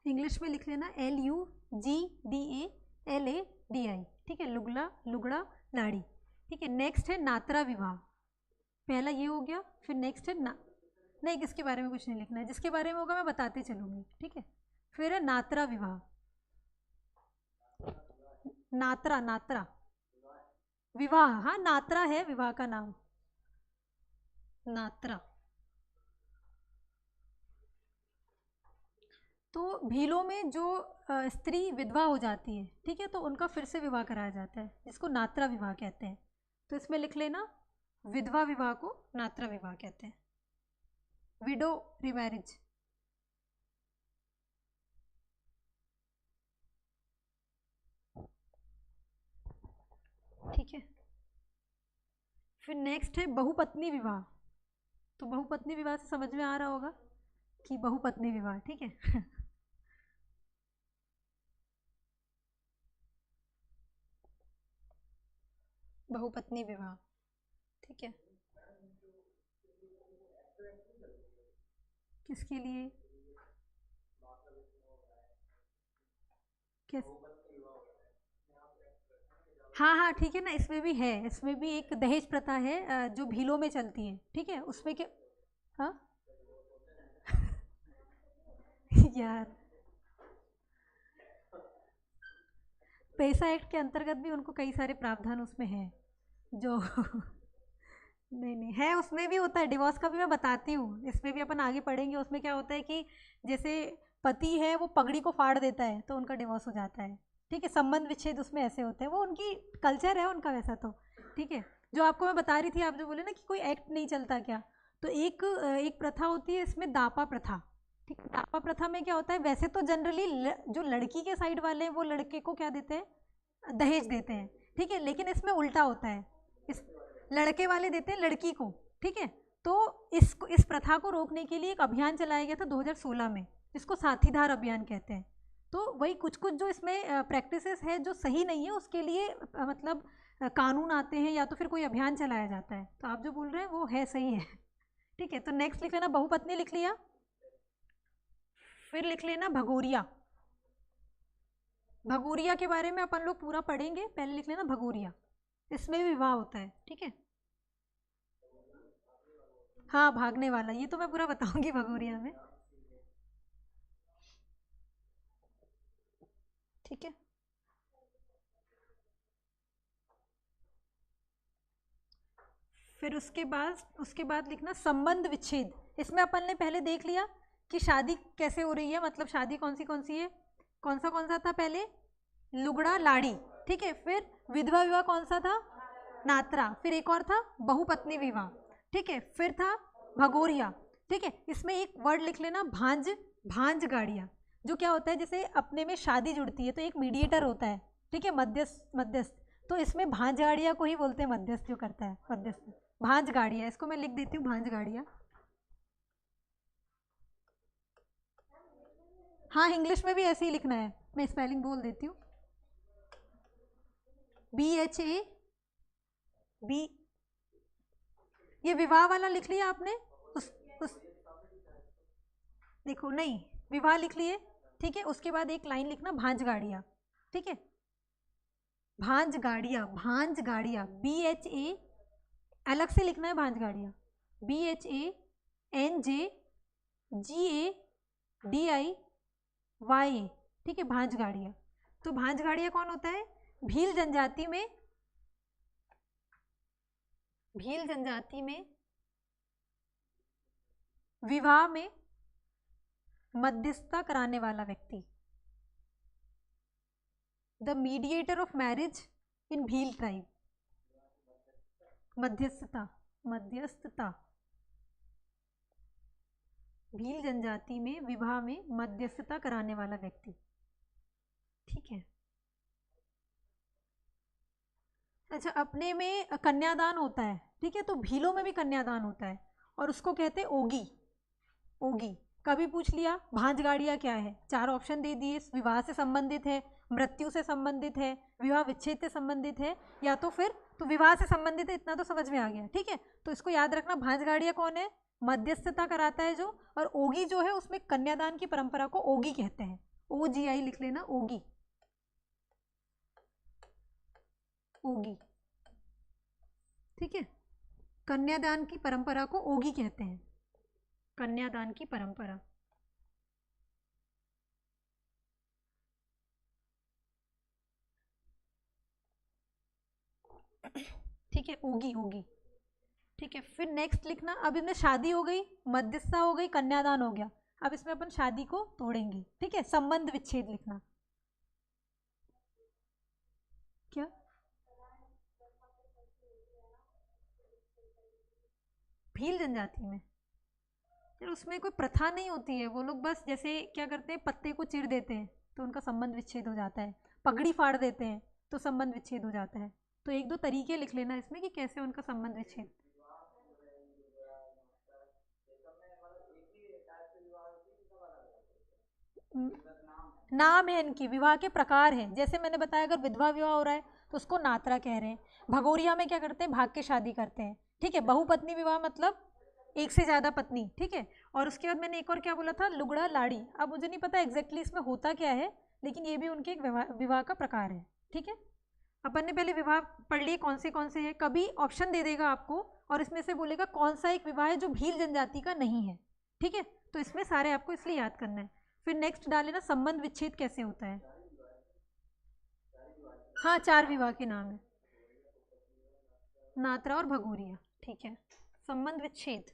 इंग्लिश में लिख लेना LUGDALADI, ठीक है, लुगला लुगड़ा लाड़ी। ठीक है, नेक्स्ट है नात्रा विवाह। पहला ये हो गया, फिर नेक्स्ट है ना, नहीं किसके बारे में कुछ नहीं लिखना है, जिसके बारे में होगा मैं बताते चलूँगी। ठीक है, फिर है नात्रा विवाह। नात्रा नात्रा विवाह, हाँ नात्रा है विवाह का नाम, नात्रा। तो भीलों में जो स्त्री विधवा हो जाती है, ठीक है, तो उनका फिर से विवाह कराया जाता है, जिसको नात्रा विवाह कहते हैं। तो इसमें लिख लेना, विधवा विवाह को नात्रा विवाह कहते हैं, विडो रिमैरिज। ठीक है, फिर नेक्स्ट है बहुपत्नी विवाह। तो बहुपत्नी विवाह से समझ में आ रहा होगा कि बहुपत्नी विवाह, ठीक है। बहुपत्नी विवाह, ठीक है, किसके लिए? किस? हाँ हाँ ठीक है ना, इसमें भी है, इसमें भी एक दहेज प्रथा है जो भीलों में चलती है। ठीक है, उसमें क्या? हाँ यार, पैसा एक्ट के अंतर्गत भी उनको कई सारे प्रावधान उसमें हैं जो नहीं नहीं है, उसमें भी होता है, डिवोर्स का भी मैं बताती हूँ, इसमें भी अपन आगे पढ़ेंगे। उसमें क्या होता है कि जैसे पति है वो पगड़ी को फाड़ देता है तो उनका डिवोर्स हो जाता है। ठीक है, संबंध विच्छेद उसमें ऐसे होते हैं, वो उनकी कल्चर है उनका वैसा। तो ठीक है, जो आपको मैं बता रही थी, आप जो बोले ना कि कोई एक्ट नहीं चलता क्या, तो एक प्रथा होती है इसमें, दापा प्रथा। ठीक है, दापा प्रथा में क्या होता है, वैसे तो जनरली जो लड़की के साइड वाले हैं वो लड़के को क्या देते हैं, दहेज देते हैं। ठीक है, लेकिन इसमें उल्टा होता है, इस लड़के वाले देते हैं लड़की को। ठीक है, तो इस प्रथा को रोकने के लिए एक अभियान चलाया गया था 2016 में, जिसको साथीदार अभियान कहते हैं। तो वही कुछ कुछ जो इसमें प्रैक्टिसेस है जो सही नहीं है, उसके लिए मतलब कानून आते हैं या तो फिर कोई अभियान चलाया जाता है। तो आप जो बोल रहे हैं वो है, सही है। ठीक है, तो नेक्स्ट लिख लेना, बहुपत्नी लिख लिया, फिर लिख लेना भगोरिया। भगोरिया के बारे में अपन लोग पूरा पढ़ेंगे, पहले लिख लेना भगोरिया, इसमें भी विवाह होता है। ठीक है, हाँ भागने वाला, ये तो मैं पूरा बताऊंगी भगोरिया में। ठीक है, फिर उसके बाद लिखना संबंध विच्छेद। इसमें अपन ने पहले देख लिया कि शादी कैसे हो रही है, मतलब शादी कौन सी है, कौन सा था पहले, लुगड़ा लाड़ी। ठीक है, फिर विधवा विवाह कौन सा था, नात्रा, फिर एक और था बहुपत्नी विवाह। ठीक है, फिर था भगोरिया। ठीक है, इसमें एक वर्ड लिख लेना, भांज, भांज गाड़िया। जो क्या होता है, जैसे अपने में शादी जुड़ती है तो एक मीडिएटर होता है, ठीक है, मध्यस्थ मध्यस्थ, तो इसमें भांज गाड़िया को ही बोलते हैं, मध्यस्थ जो करता है, मध्यस्थ भांज गाड़िया। इसको मैं लिख देती हूँ, भांज गाड़िया। हाँ, इंग्लिश में भी ऐसे ही लिखना है, मैं स्पेलिंग बोल देती हूँ, BHA, ये विवाह वाला लिख लिया आपने, उस देखो, नहीं विवाह लिख लिए। ठीक है, उसके बाद एक लाइन लिखना, भांज गाड़िया। ठीक है, भांज गाड़िया, भांज गाड़िया, BHA, अलग से लिखना है भांज गाड़िया, BHANJGADIYA। ठीक है, भांज गाड़िया। तो भांज गाड़िया कौन होता है, भील जनजाति में विवाह में मध्यस्थता कराने वाला व्यक्ति, the mediator of marriage in Bhil tribe. मध्यस्थता भील जनजाति में विवाह में मध्यस्थता कराने वाला व्यक्ति। ठीक है, अच्छा, अपने में कन्यादान होता है, ठीक है, तो भीलों में भी कन्यादान होता है और उसको कहते हैं ओगी। ओगी कभी पूछ लिया, भांज गाड़िया क्या है, 4 ऑप्शन दे दिए, विवाह से संबंधित है, मृत्यु से संबंधित है, विवाह विच्छेद से संबंधित है, या तो फिर तो विवाह से संबंधित है, इतना तो समझ में आ गया, ठीक है। तो इसको याद रखना, भांजगाड़िया कौन है, मध्यस्थता कराता है जो, और ओगी जो है उसमें कन्यादान की परंपरा को ओगी कहते हैं, OGI लिख लेना, ओगी, ओगी, ठीक है। कन्यादान की परंपरा को ओगी कहते हैं, कन्यादान की परंपरा, ठीक है, ओगी, ओगी, ठीक है। फिर नेक्स्ट लिखना, अब इसमें शादी हो गई, मध्यस्थता हो गई, कन्यादान हो गया, अब इसमें अपन शादी को तोड़ेंगे, ठीक है। संबंध विच्छेद लिखना, क्या, भील जनजाति में यार उसमें कोई प्रथा नहीं होती है, वो लोग बस जैसे क्या करते हैं, पत्ते को चिर देते हैं तो उनका संबंध विच्छेद हो जाता है, पगड़ी फाड़ देते हैं तो संबंध विच्छेद हो जाता है। तो एक दो तरीके लिख लेना इसमें कि कैसे उनका संबंध विच्छेद। नाम है इनकी, विवाह के प्रकार हैं, जैसे मैंने बताया अगर विधवा विवाह हो रहा है तो उसको नातरा कह रहे हैं। भगोरिया में क्या करते हैं, भाग के शादी करते हैं, ठीक है। बहुपत्नी विवाह मतलब एक से ज़्यादा पत्नी, ठीक है। और उसके बाद मैंने एक और क्या बोला था, लुगड़ा लाड़ी, अब मुझे नहीं पता एग्जैक्टली इसमें होता क्या है, लेकिन ये भी उनके एक विवाह का प्रकार है, ठीक है। अपन ने पहले विवाह पढ़ लिए कौन से हैं, कभी ऑप्शन दे देगा आपको और इसमें से बोलेगा कौन सा एक विवाह है जो भील जनजाति का नहीं है, ठीक है। तो इसमें सारे आपको इसलिए याद करना है। फिर नेक्स्ट डाल लेना, संबंध विच्छेद कैसे होता है। हाँ, 4 विवाह के नाम है, नात्रा और भगोरिया, ठीक है। संबंध विच्छेद,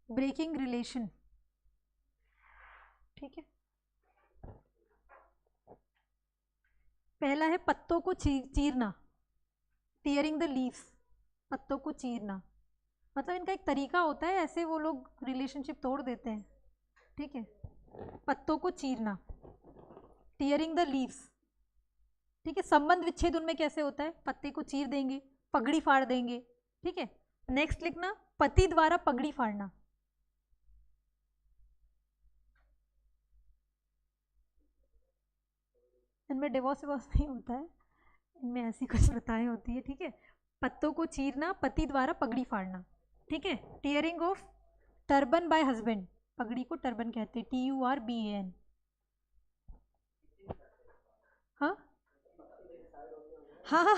ब्रेकिंग रिलेशन, ठीक है। पहला है पत्तों को चीरना, टीयरिंग द लीव्स, पत्तों को चीरना, मतलब इनका एक तरीका होता है, ऐसे वो लोग रिलेशनशिप तोड़ देते हैं, ठीक है। पत्तों को चीरना, टीयरिंग द लीव्स, ठीक है। संबंध विच्छेद उनमें कैसे होता है, पत्ते को चीर देंगे, पगड़ी फाड़ देंगे, ठीक है। नेक्स्ट लिखना, पति द्वारा पगड़ी फाड़ना, इनमें डिवोर्स विवोर्स नहीं होता है, इनमें ऐसी कुछ प्रथाएं होती है, ठीक है। पत्तों को चीरना, पति द्वारा पगड़ी फाड़ना, ठीक है। Tearing of turban bye husband, पगड़ी को टर्बन कहते हैं, TURBAN, हाँ हाँ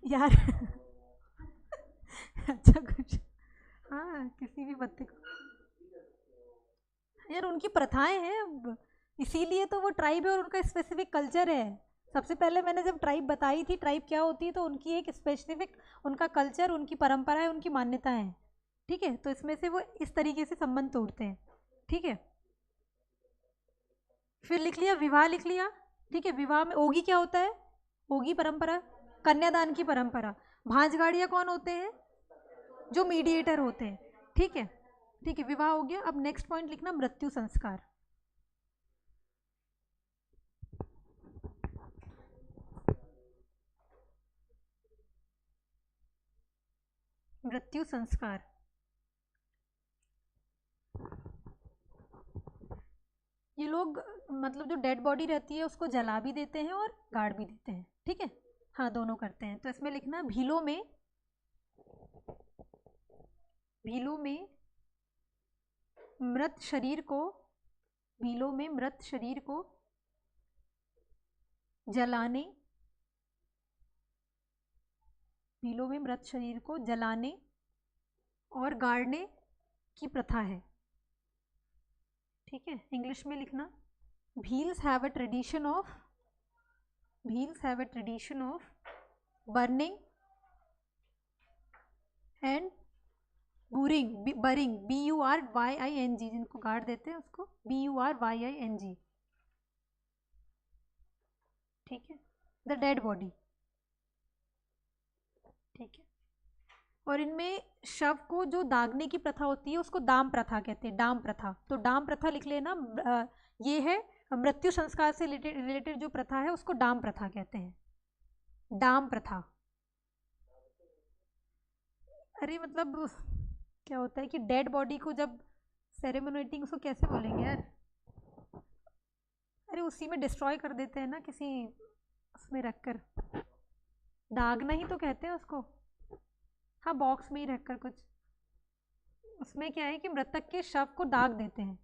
यार अच्छा कुछ, हाँ किसी भी पत्ते को, यार उनकी प्रथाएं हैं, अब इसीलिए तो वो ट्राइब है और उनका स्पेसिफिक कल्चर है। सबसे पहले मैंने जब ट्राइब बताई थी, ट्राइब क्या होती है, तो उनकी एक स्पेसिफिक, उनका कल्चर, उनकी परंपरा है, उनकी मान्यता है, ठीक है। तो इसमें से वो इस तरीके से संबंध तोड़ते हैं, ठीक है। फिर लिख लिया, विवाह लिख लिया, ठीक है। विवाह में ओगी क्या होता है, ओगी परंपरा, कन्यादान की परंपरा। भांजगाड़िया कौन होते हैं, जो मीडिएटर होते हैं, ठीक है, ठीक है। विवाह हो गया, अब नेक्स्ट पॉइंट लिखना, मृत्यु संस्कार, मृत्यु संस्कार, ये लोग मतलब जो डेड बॉडी रहती है उसको जला भी देते हैं और गाड़ भी देते हैं, ठीक है। हाँ, दोनों करते हैं। तो इसमें लिखना, भीलों में, भीलों में मृत शरीर को, भीलों में मृत शरीर को जलाने, भीलों में मृत शरीर को जलाने और गाड़ने की प्रथा है, ठीक है। इंग्लिश में लिखना, Bhils have a tradition of, Bhils have a tradition of burning and burying, burying, BURYING, जिनको गाड़ देते हैं उसको BURYING, ठीक है, द डेड बॉडी, ठीक है। और इनमें शव को जो दागने की प्रथा होती है उसको दाम प्रथा कहते हैं, दाम प्रथा। तो दाम प्रथा लिख लेना, ये है मृत्यु संस्कार से रिलेटेड जो प्रथा है उसको दाम प्रथा कहते हैं, दाम प्रथा। अरे मतलब क्या होता है कि डेड बॉडी को जब सेरेमोनेटिंग उसको कैसे बोलेंगे यार? अरे उसी में डिस्ट्रॉय कर देते हैं ना, किसी उसमें रखकर, दागना ही तो कहते हैं उसको। हाँ, बॉक्स में ही रखकर कुछ। उसमें क्या है कि मृतक के शव को दाग देते हैं।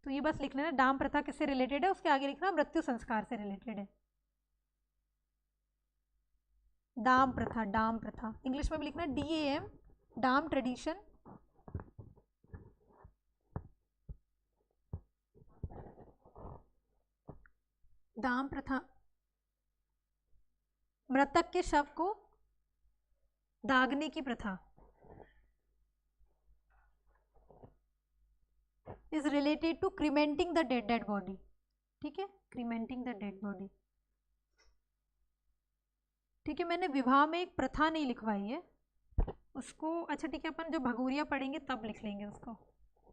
तो ये बस लिख लेना, दाम प्रथा किससे रिलेटेड है, उसके आगे लिखना मृत्यु संस्कार से रिलेटेड है। दाम प्रथा, दाम प्रथा इंग्लिश में भी लिखना DAM, दाम ट्रेडिशन। दाम प्रथा, मृतक के शव को दागने की प्रथा, is related to cremating the dead body. ठीक है, क्रीमेंटिंग द डेड बॉडी। ठीक है, मैंने विवाह में एक प्रथा नहीं लिखवाई है उसको। अच्छा ठीक है, अपन जब भगोरिया पढ़ेंगे तब लिख लेंगे उसको।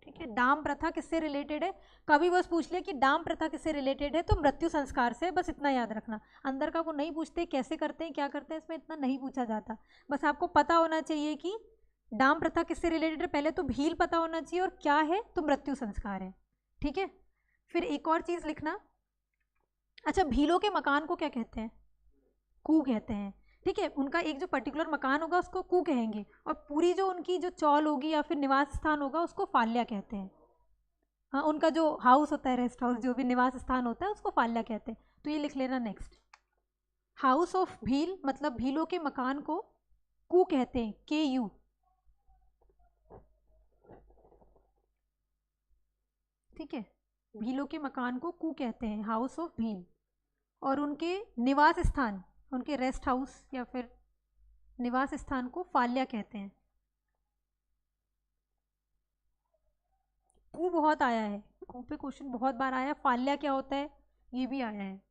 ठीक है, दाम प्रथा किससे रिलेटेड है, कभी बस पूछ लिया कि दाम प्रथा किससे रिलेटेड है, तो मृत्यु संस्कार से, बस इतना याद रखना। अंदर का वो नहीं पूछते कैसे करते हैं क्या करते हैं, इसमें इतना नहीं पूछा जाता। बस आपको पता होना चाहिए कि दाम प्रथा किससे रिलेटेड है, पहले तो भील पता होना चाहिए और क्या है तो मृत्यु संस्कार है। ठीक है, फिर एक और चीज़ लिखना। अच्छा, भीलों के मकान को क्या कहते हैं, कू कहते हैं। ठीक है, उनका एक जो पर्टिकुलर मकान होगा उसको कू कहेंगे, और पूरी जो उनकी जो चौल होगी या फिर निवास स्थान होगा उसको फाल्या कहते हैं। हाँ, उनका जो हाउस होता है, रेस्ट हाउस, जो भी निवास स्थान होता है उसको फाल्या कहते हैं। तो ये लिख लेना नेक्स्ट। हाउस ऑफ भील मतलब भीलों के मकान को कू कहते हैं, KU। ठीक है, भीलों के मकान को कू कहते हैं, हाउस ऑफ भील। और उनके निवास स्थान, उनके रेस्ट हाउस या फिर निवास स्थान को फाल्या कहते हैं। कू बहुत आया है, कू पे क्वेश्चन बहुत बार आया है। फाल्या क्या होता है ये भी आया है।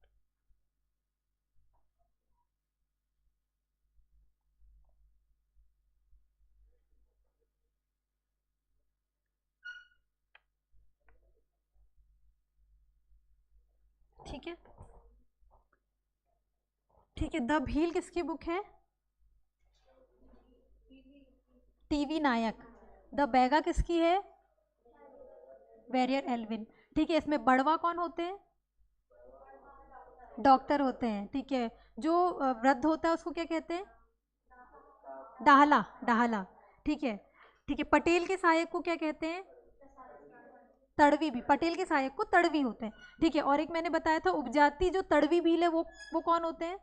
ठीक है, ठीक है, द भील किसकी बुक है, TV नायक। द बैगा किसकी है, वेरियर एल्विन। ठीक है, इसमें बड़वा कौन होते हैं, डॉक्टर होते हैं। ठीक है, जो वृद्ध होता है उसको क्या कहते हैं, डाहला, डाहला। ठीक है, ठीक है, पटेल के सहायक को क्या कहते हैं, तड़वी भी, पटेल के सहायक को तड़वी होते हैं। ठीक है, और एक मैंने बताया था उपजाति जो तड़वी भील है वो कौन होते हैं,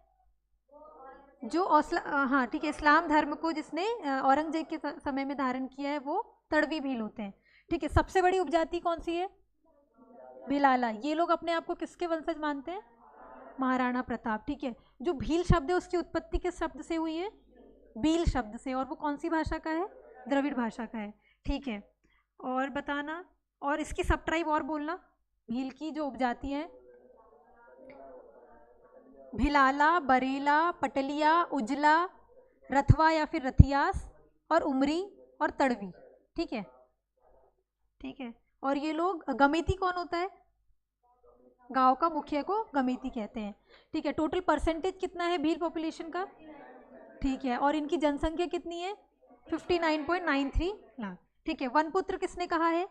जो हाँ ठीक है, इस्लाम धर्म को जिसने औरंगजेब के समय में धारण किया है वो तड़वी भील होते हैं। ठीक है, सबसे बड़ी उपजाति कौन सी है, भिलाला। ये लोग अपने आप को किसके वंशज मानते हैं, महाराणा प्रताप। ठीक है, जो भील शब्द है उसकी उत्पत्ति किस शब्द से हुई है, भील शब्द से, और वो कौन सी भाषा का है, द्रविड़ भाषा का है। ठीक है, और बताना, और इसकी सब ट्राइब और बोलना, भील की जो उपजाति है, भिलाला, बरेला, पटलिया, उजला, रथवा या फिर रथियास, और उमरी और तड़वी। ठीक है, ठीक है, और ये लोग, गमीती कौन होता है, गांव का मुखिया को गमीती कहते हैं। ठीक है, टोटल परसेंटेज कितना है भील पॉपुलेशन का, ठीक है, और इनकी जनसंख्या कितनी है, 59.93 लाख। ठीक है, वन पुत्र किसने कहा है,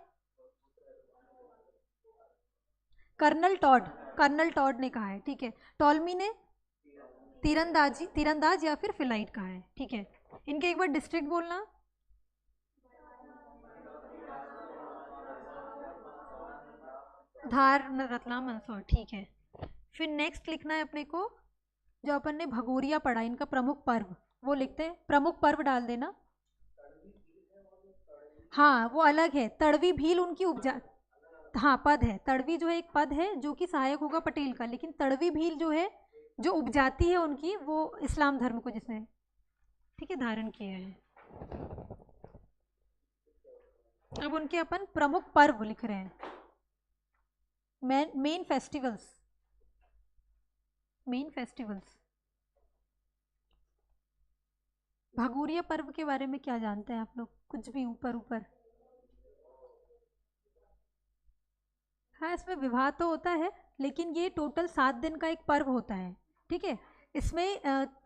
कर्नल टॉड, कर्नल टॉड ने कहा है। ठीक है, टॉलमी ने तीरंदाजी, तीरंदाज या फिर फिलाइट कहा है। ठीक है, इनके एक बार डिस्ट्रिक्ट बोलना, धार, रतलाम, मंदसौर। ठीक है, फिर नेक्स्ट लिखना है अपने को, जो अपन ने भगोरिया पढ़ा, इनका प्रमुख पर्व वो लिखते हैं, प्रमुख पर्व डाल देना। हाँ वो अलग है, तड़वी भील उनकी उपजा, हाँ पद है, तड़वी जो है एक पद है जो कि सहायक होगा पटेल का, लेकिन तड़वी भील जो है जो उपजाति है उनकी, वो इस्लाम धर्म को जिसने, ठीक है, धारण किया है। अब उनके अपन प्रमुख पर्व लिख रहे हैं, main festivals, main festivals. Bhagoria पर्व के बारे में क्या जानते हैं आप लोग, कुछ भी ऊपर ऊपर? हाँ, इसमें विवाह तो होता है, लेकिन ये टोटल 7 दिन का एक पर्व होता है। ठीक है, इसमें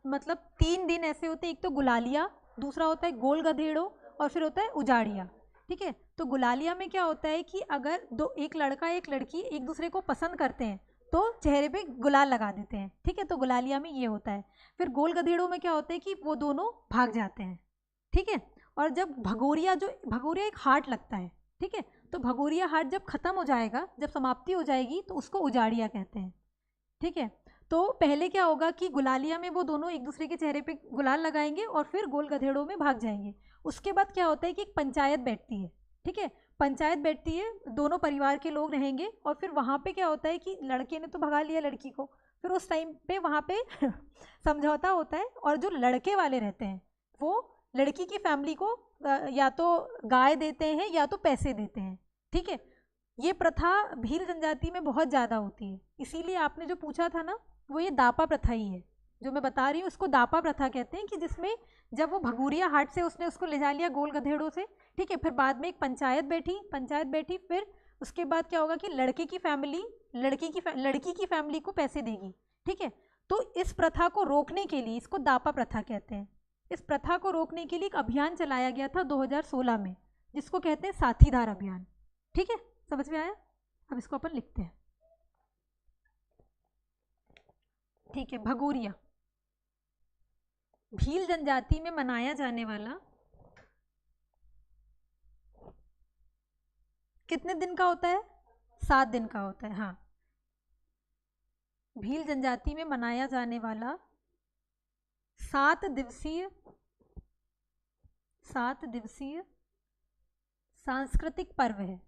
मतलब 3 दिन ऐसे होते हैं, एक तो गुलालिया, दूसरा होता है गोल गधेड़ो, और फिर होता है उजाड़िया। ठीक है। तो गुलालिया में क्या होता है कि अगर एक लड़का एक लड़की एक दूसरे को पसंद करते हैं तो चेहरे पे गुलाल लगा देते हैं, ठीक है। तो गुलालिया में ये होता है। फिर गोल गधेड़ों में क्या होता है कि वो दोनों भाग जाते हैं, ठीक है। और जब भगोरिया एक हार्ट लगता है, ठीक है। तो भगोरिया हार्ट जब खत्म हो जाएगा, जब समाप्ति हो जाएगी, तो उसको उजाड़िया कहते हैं, ठीक है। तो पहले क्या होगा कि गुलालिया में वो दोनों एक दूसरे के चेहरे पे गुलाल लगाएंगे और फिर गोल गधेड़ों में भाग जाएंगे। उसके बाद क्या होता है कि एक पंचायत बैठती है, ठीक है। पंचायत बैठती है, दोनों परिवार के लोग रहेंगे और फिर वहाँ पे क्या होता है कि लड़के ने तो भगा लिया लड़की को, फिर उस टाइम पे वहाँ पे समझौता होता है और जो लड़के वाले रहते हैं वो लड़की की फैमिली को या तो गाय देते हैं या तो पैसे देते हैं, ठीक है। ये प्रथा भील जनजाति में बहुत ज़्यादा होती है, इसीलिए आपने जो पूछा था ना वो ये दापा प्रथा ही है जो मैं बता रही हूँ, उसको दापा प्रथा कहते हैं। कि जिसमें जब वो भगूरिया हाट से उसने उसको ले जा लिया गोल गधेड़ों से, ठीक है। फिर बाद में एक पंचायत बैठी, फिर उसके बाद क्या होगा कि लड़की की फैमिली को पैसे देगी, ठीक है। तो इस प्रथा को रोकने के लिए, इसको दापा प्रथा कहते हैं, इस प्रथा को रोकने के लिए एक अभियान चलाया गया था 2016 में, जिसको कहते हैं साथीदार अभियान, ठीक है। समझ में आया? अब इसको अपन लिखते हैं, ठीक है। भगोरिया भील जनजाति में मनाया जाने वाला कितने दिन का होता है? 7 दिन का होता है, हाँ। भील जनजाति में मनाया जाने वाला 7 दिवसीय सांस्कृतिक पर्व है।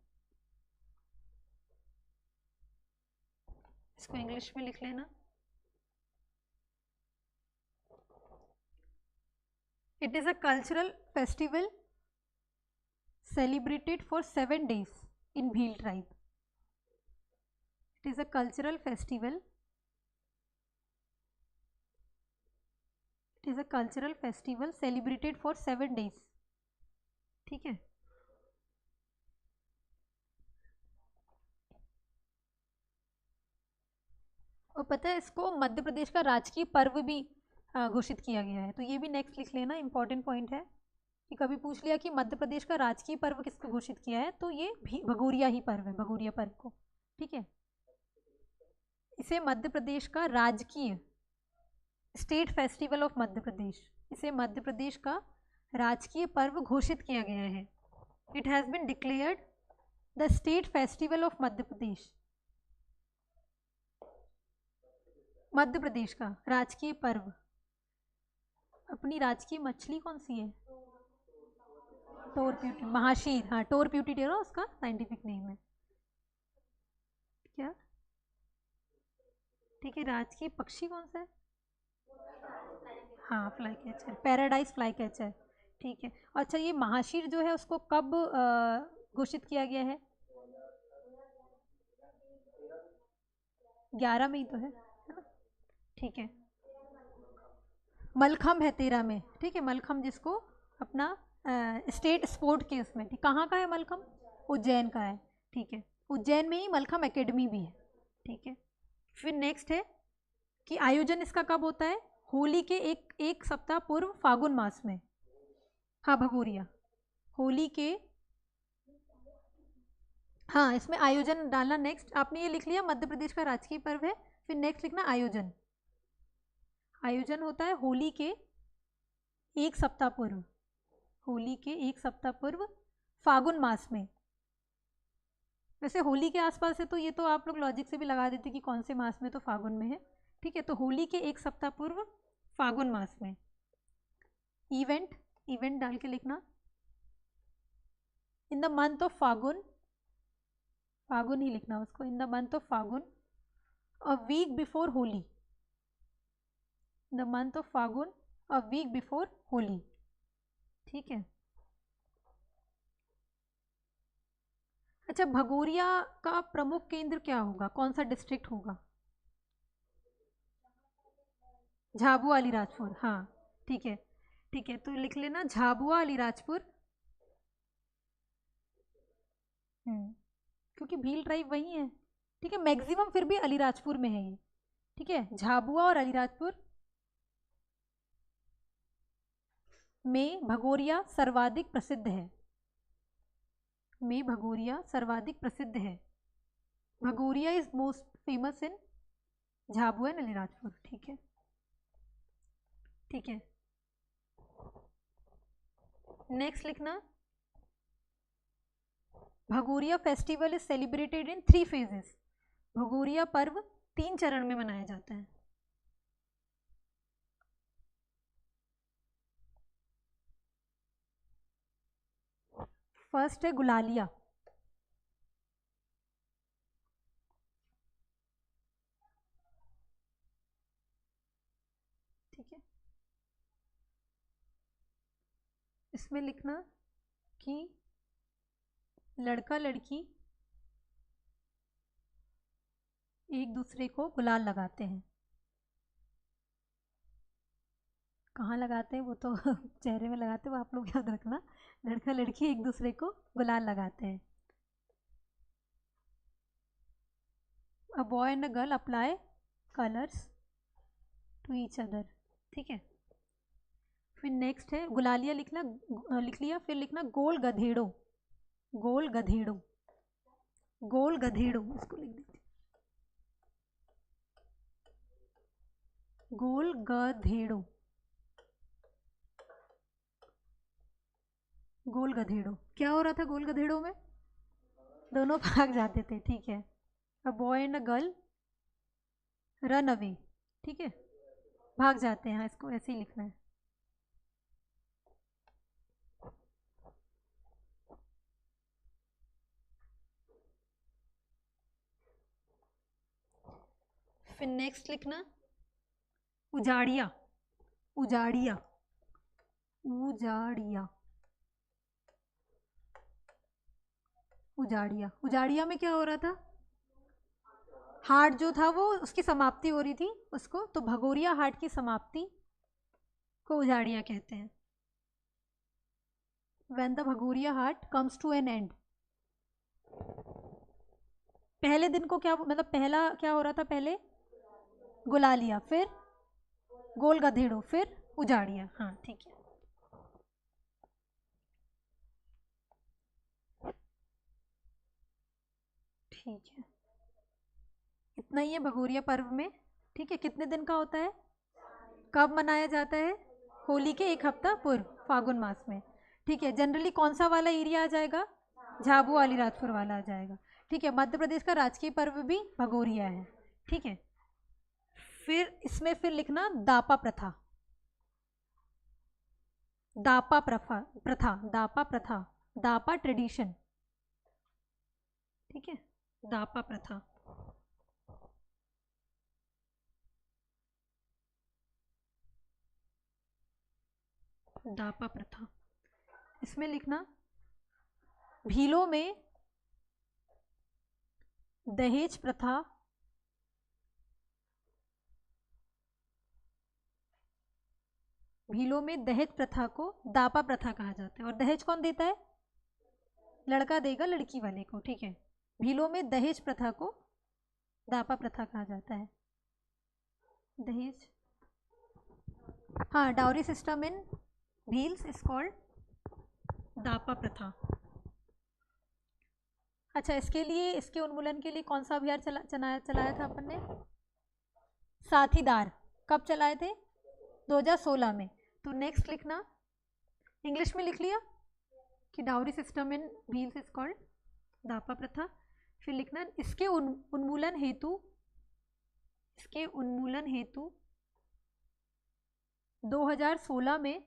इसको इंग्लिश में लिख लेना। It is a cultural festival celebrated for 7 days in Bhil tribe. It is a cultural festival. It is a cultural festival celebrated for 7 days. ठीक है। और पता है इसको मध्य प्रदेश का राजकीय पर्व भी घोषित किया गया है, तो ये भी नेक्स्ट लिख लेना, इंपॉर्टेंट पॉइंट है कि कभी पूछ लिया कि मध्य प्रदेश का राजकीय पर्व किसको घोषित किया है, तो ये भगोरिया ही पर्व है, भगोरिया पर्व को, ठीक है। इसे मध्य प्रदेश का राजकीय स्टेट फेस्टिवल ऑफ मध्य प्रदेश, इसे मध्य प्रदेश का राजकीय पर्व घोषित किया गया है। It has been declared the state festival of Madhya Pradesh. Madhya Pradesh का राजकीय पर्व। अपनी राजकीय मछली कौन सी है? टोर प्यूटी, महाशीर, हाँ टोर प्यूटीटेरा उसका साइंटिफिक नेम है, क्या? ठीक है। राजकीय पक्षी कौन सा है? हाँ fly catcher, paradise fly catcher, ठीक है। अच्छा ये महाशीर जो है उसको कब घोषित किया गया है? 11 मई तो है ना, ठीक है। मलखम है 13 में, ठीक है। मलखम जिसको अपना स्टेट स्पोर्ट के उसमें, ठीक। कहाँ का है मलखम? उज्जैन का है, ठीक है। उज्जैन में ही मलखम एकेडमी भी है, ठीक है। फिर नेक्स्ट है कि आयोजन इसका कब होता है? होली के एक सप्ताह पूर्व फागुन मास में। हाँ भगोरिया होली के, हाँ इसमें आयोजन डालना। नेक्स्ट आपने ये लिख लिया मध्य प्रदेश का राजकीय पर्व है, फिर नेक्स्ट लिखना आयोजन। आयोजन होता है होली के एक सप्ताह पूर्व, होली के एक सप्ताह पूर्व फागुन मास में। वैसे होली के आसपास है तो ये तो आप लोग लॉजिक से भी लगा देते कि कौन से मास में, तो फागुन में है, ठीक है। तो होली के एक सप्ताह पूर्व फागुन मास में। इवेंट डाल के लिखना in the month of Phagun, Phagun ही लिखना उसको, in the month of Phagun a week before Holi, the month of Phagun a week before Holi, ठीक है। अच्छा भगोरिया का प्रमुख केंद्र क्या होगा, कौन सा डिस्ट्रिक्ट होगा? झाबुआ अलीराजपुर, हाँ ठीक है, ठीक है। तो लिख लेना झाबुआ अलीराजपुर, क्योंकि भील ट्राइब वही है, ठीक है। मैक्सिमम फिर भी अलीराजपुर में है ये, ठीक है। झाबुआ और अलीराजपुर में भगोरिया सर्वाधिक प्रसिद्ध है, में भगोरिया सर्वाधिक प्रसिद्ध है। Bhagoria is most famous in Jhabua and Alirajpur. ठीक है, ठीक है। नेक्स्ट लिखना, Bhagoria festival is celebrated in 3 phases। Bhagoria पर्व 3 चरण में मनाया जाता है। फर्स्ट है गुलालिया। ठीक है, इसमें लिखना कि लड़का लड़की एक दूसरे को गुलाल लगाते हैं। कहाँ लगाते हैं वो तो चेहरे में लगाते हैं, वो आप लोग याद रखना। लड़का लड़की एक दूसरे को गुलाल लगाते हैं। A boy and a girl apply colours to each other. ठीक है, फिर नेक्स्ट है गुलालिया लिखना, लिख लिया। फिर लिखना गोल गधेड़ो। गोल गधेड़ो, गोल गधेड़ो, इसको लिख देते, गोल गधेड़ो, गोल गधेड़ो। क्या हो रहा था गोल गधेड़ो में? दोनों भाग जाते थे। ठीक है, अ boy and a girl run away. ठीक है, भाग जाते हैं, इसको ऐसे ही लिखना है। फिर नेक्स्ट लिखना उजाड़िया। उजाड़िया, उजाड़िया, उजाड़िया। उजाड़िया में क्या हो रहा था? हाट जो था वो उसकी समाप्ति हो रही थी उसको, तो भगोरिया हाट की समाप्ति को उजाड़िया कहते हैं। When the Bhagoria Haat comes to an end। पहले दिन को क्या मतलब, पहला क्या हो रहा था? पहले गुलालिया, फिर गोल गधेड़ो, फिर उजाड़िया। हाँ ठीक है, ठीक है। इतना ही है भगोरिया पर्व में। ठीक है, कितने दिन का होता है? कब मनाया जाता है? होली के 1 हफ्ता पूर्व, फागुन मास में। ठीक है, जनरली कौन सा वाला एरिया आ जाएगा? झाबुआ अलीराजपुर वाला आ जाएगा। ठीक है, मध्य प्रदेश का राजकीय पर्व भी भगोरिया है। ठीक है, फिर इसमें फिर लिखना दापा प्रथा। दापा प्रथा, प्रथा, दापा प्रथा, दापा ट्रेडिशन। ठीक है, दापा प्रथा। दापा प्रथा, इसमें लिखना भीलों में दहेज प्रथा भीलों में दहेज प्रथा को दापा प्रथा कहा जाता है। और दहेज कौन देता है? लड़का देगा लड़की वाले को। ठीक है, भीलों में दहेज प्रथा को दापा प्रथा कहा जाता है। दहेज, हाँ, dowry system in Bhils is called Dapa प्रथा। अच्छा, इसके लिए, इसके उन्मूलन के लिए कौन सा अभियान चलाया था अपन ने? साथीदार। कब चलाए थे? 2016 में। तो नेक्स्ट लिखना, इंग्लिश में लिख लिया कि dowry system in Bhils is called Dapa प्रथा। फिर लिखना इसके उन्मूलन हेतु, इसके उन्मूलन हेतु 2016 में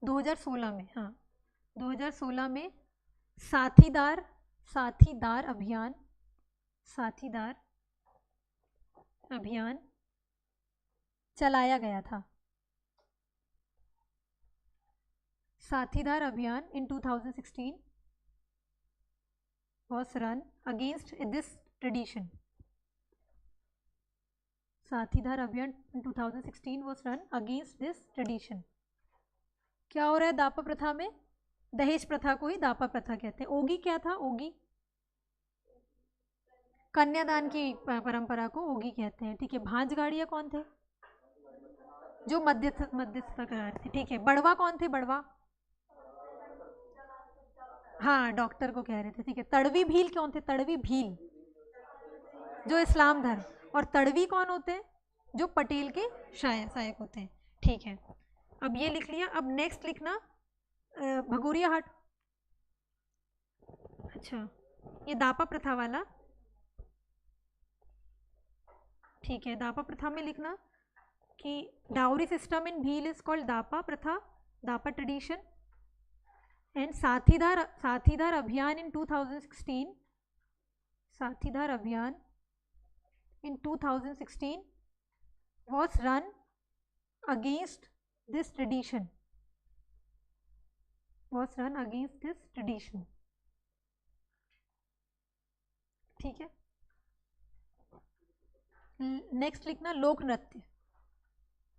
2016 में, हाँ, 2016 में साथीदार, साथीदार अभियान, साथीदार अभियान चलाया गया था। साथीदार अभियान इन 2016 was run against this tradition। साथीदार अभियान in 2016 was run against this tradition। क्या हो रहा है दापा प्रथा में? दहेज प्रथा को ही दापा प्रथा कहते हैं। ओगी क्या था? ओगी कन्यादान की परंपरा को ओगी कहते हैं। ठीक है, भांज गाड़िया कौन थे? जो मध्यस्थता करा रहे थे, ठीक है। बड़वा कौन थे? बड़वा, हाँ, डॉक्टर को कह रहे थे, ठीक है। तड़वी भील कौन थे? तड़वी भील जो इस्लाम धर्म, और तड़वी कौन होते हैं? जो पटेल के सहायक होते हैं, ठीक है। अब ये लिख लिया। अब नेक्स्ट लिखना भगोरिया हाट। अच्छा, ये दापा प्रथा वाला, ठीक है। दापा प्रथा में लिखना कि dowry system in Bhil is called Dapa प्रथा, दापा ट्रेडिशन, एंड साथीदार अभियान इन 2016, साथीदार अभियान in 2016 was run against this tradition, ठीक है। नेक्स्ट लिखना लोक नृत्य।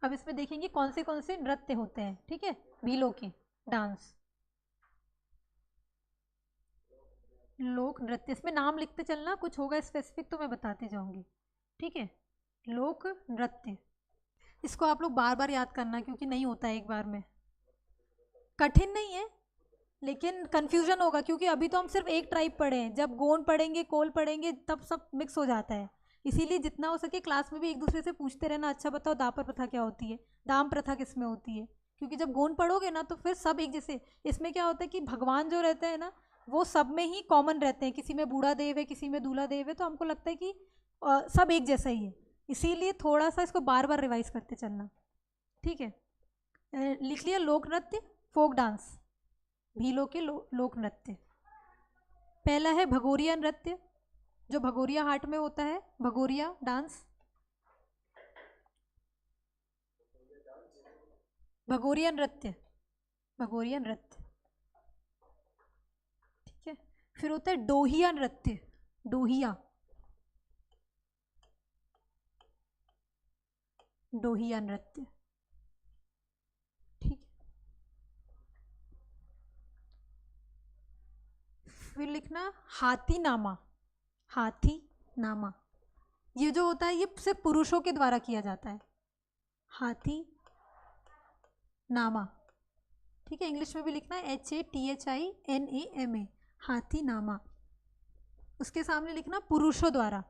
अब इसमें देखेंगे कौन से नृत्य होते हैं, ठीक है, भीलों के डांस। लोक नृत्य, इसमें नाम लिखते चलना, कुछ होगा स्पेसिफिक तो मैं बताते जाऊंगी, ठीक है। लोक नृत्य, इसको आप लोग बार बार याद करना क्योंकि नहीं होता है एक बार में। कठिन नहीं है लेकिन कन्फ्यूजन होगा क्योंकि अभी तो हम सिर्फ एक ट्राइब पढ़े हैं, जब गोंड पढ़ेंगे, कोल पढ़ेंगे, तब सब मिक्स हो जाता है। इसीलिए जितना हो सके क्लास में भी एक दूसरे से पूछते रहना, अच्छा बताओ दापर प्रथा क्या होती है, दाम प्रथा किस में होती है, क्योंकि जब गोंड पढ़ोगे ना तो फिर सब एक जैसे। इसमें क्या होता है कि भगवान जो रहते हैं ना वो सब में ही कॉमन रहते हैं, किसी में बूढ़ा देव है, किसी में दूल्हा देव है, तो हमको लगता है कि सब एक जैसा ही है, इसीलिए थोड़ा सा इसको बार बार रिवाइज करते चलना, ठीक है। लिख लिया लोक नृत्य, फोक डांस, भीलों के लोक नृत्य। पहला है भगोरिया नृत्य, जो भगोरिया हाट में होता है, भगोरिया डांस, भगोरिया नृत्य, भगोरिया नृत्य, ठीक है। फिर होता है डोहिया नृत्य, डोहिया, डोहिया नृत्य, ठीक है। फिर लिखना हाथी नामा, हाथी नामा, ये जो होता है ये सिर्फ पुरुषों के द्वारा किया जाता है, हाथी नामा, ठीक है। इंग्लिश में भी लिखना है HATHINAMA, हाथी नामा। उसके सामने लिखना पुरुषों द्वारा।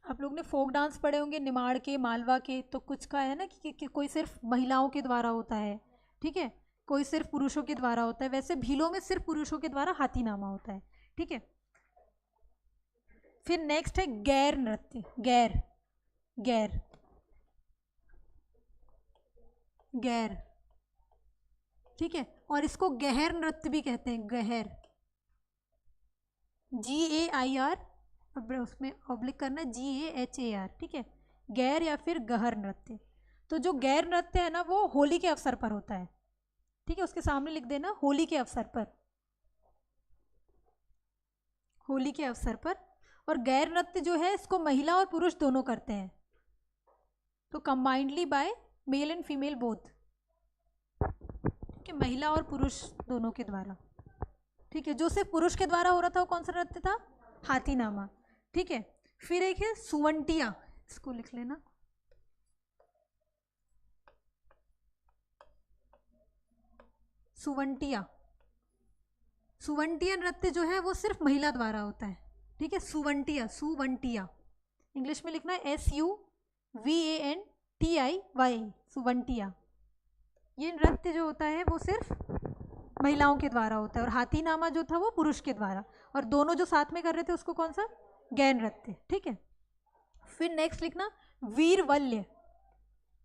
आप लोग ने फोक डांस पढ़े होंगे निमाड़ के, मालवा के, तो कुछ का है ना कि कोई सिर्फ महिलाओं के द्वारा होता है, ठीक है, कोई सिर्फ पुरुषों के द्वारा होता है। वैसे भीलों में सिर्फ पुरुषों के द्वारा हाथीनामा होता है, ठीक है। फिर नेक्स्ट है गैर नृत्य, गैर, गैर, गैर, ठीक है। और इसको गहर नृत्य भी कहते हैं, गहर, GAIR, अब उसमें ऑब्लिक करना है GAHAR, ठीक है। गैर या फिर गहर नृत्य। तो जो गैर नृत्य है ना वो होली के अवसर पर होता है, ठीक है। उसके सामने लिख देना होली के अवसर पर, होली के अवसर पर। और गैर नृत्य जो है इसको महिला और पुरुष दोनों करते हैं, तो combinedly by male and female both, ठीक है, महिला और पुरुष दोनों के द्वारा, ठीक है। जो सिर्फ पुरुष के द्वारा हो रहा था वो कौन सा नृत्य था? हाथीनामा, ठीक है। फिर एक है सुवंटिया, इसको लिख लेना, सुवंटिया, सुवंटिया नृत्य जो है वो सिर्फ महिला द्वारा होता है, ठीक है। सुवंटिया, सुवंटिया, इंग्लिश में लिखना है SUVANTIY, सुवंटिया। ये नृत्य जो होता है वो सिर्फ महिलाओं के द्वारा होता है, और हाथीनामा जो था वो पुरुष के द्वारा, और दोनों जो साथ में कर रहे थे उसको कौन सा? गैर नृत्य, ठीक है। फिर नेक्स्ट लिखना वीरवल्य,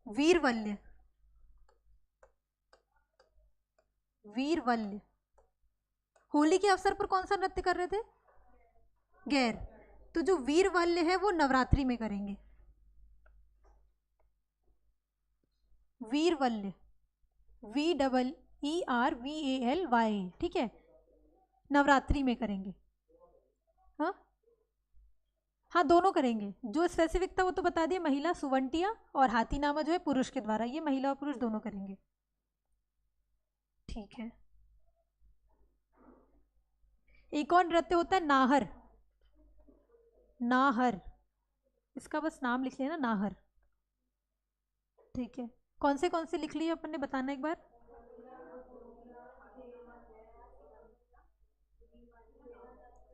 वीरवल्य, वीरवल्य। होली के अवसर पर कौन सा नृत्य कर रहे थे? गैर। तो जो वीरवल्य है वो नवरात्रि में करेंगे, वीरवल्य, VEERVALY, ठीक है, नवरात्रि में करेंगे। हाँ हाँ, दोनों करेंगे, जो स्पेसिफिक था वो तो बता दिया, महिला सुवंटिया, और हाथीनामा जो है पुरुष के द्वारा, ये महिला और पुरुष दोनों करेंगे, ठीक है। एक और नृत्य होता है नाहर, नाहर, इसका बस नाम लिख लेना, नाहर, ठीक है, कौन से लिख लिए अपन ने, बताना एक बार।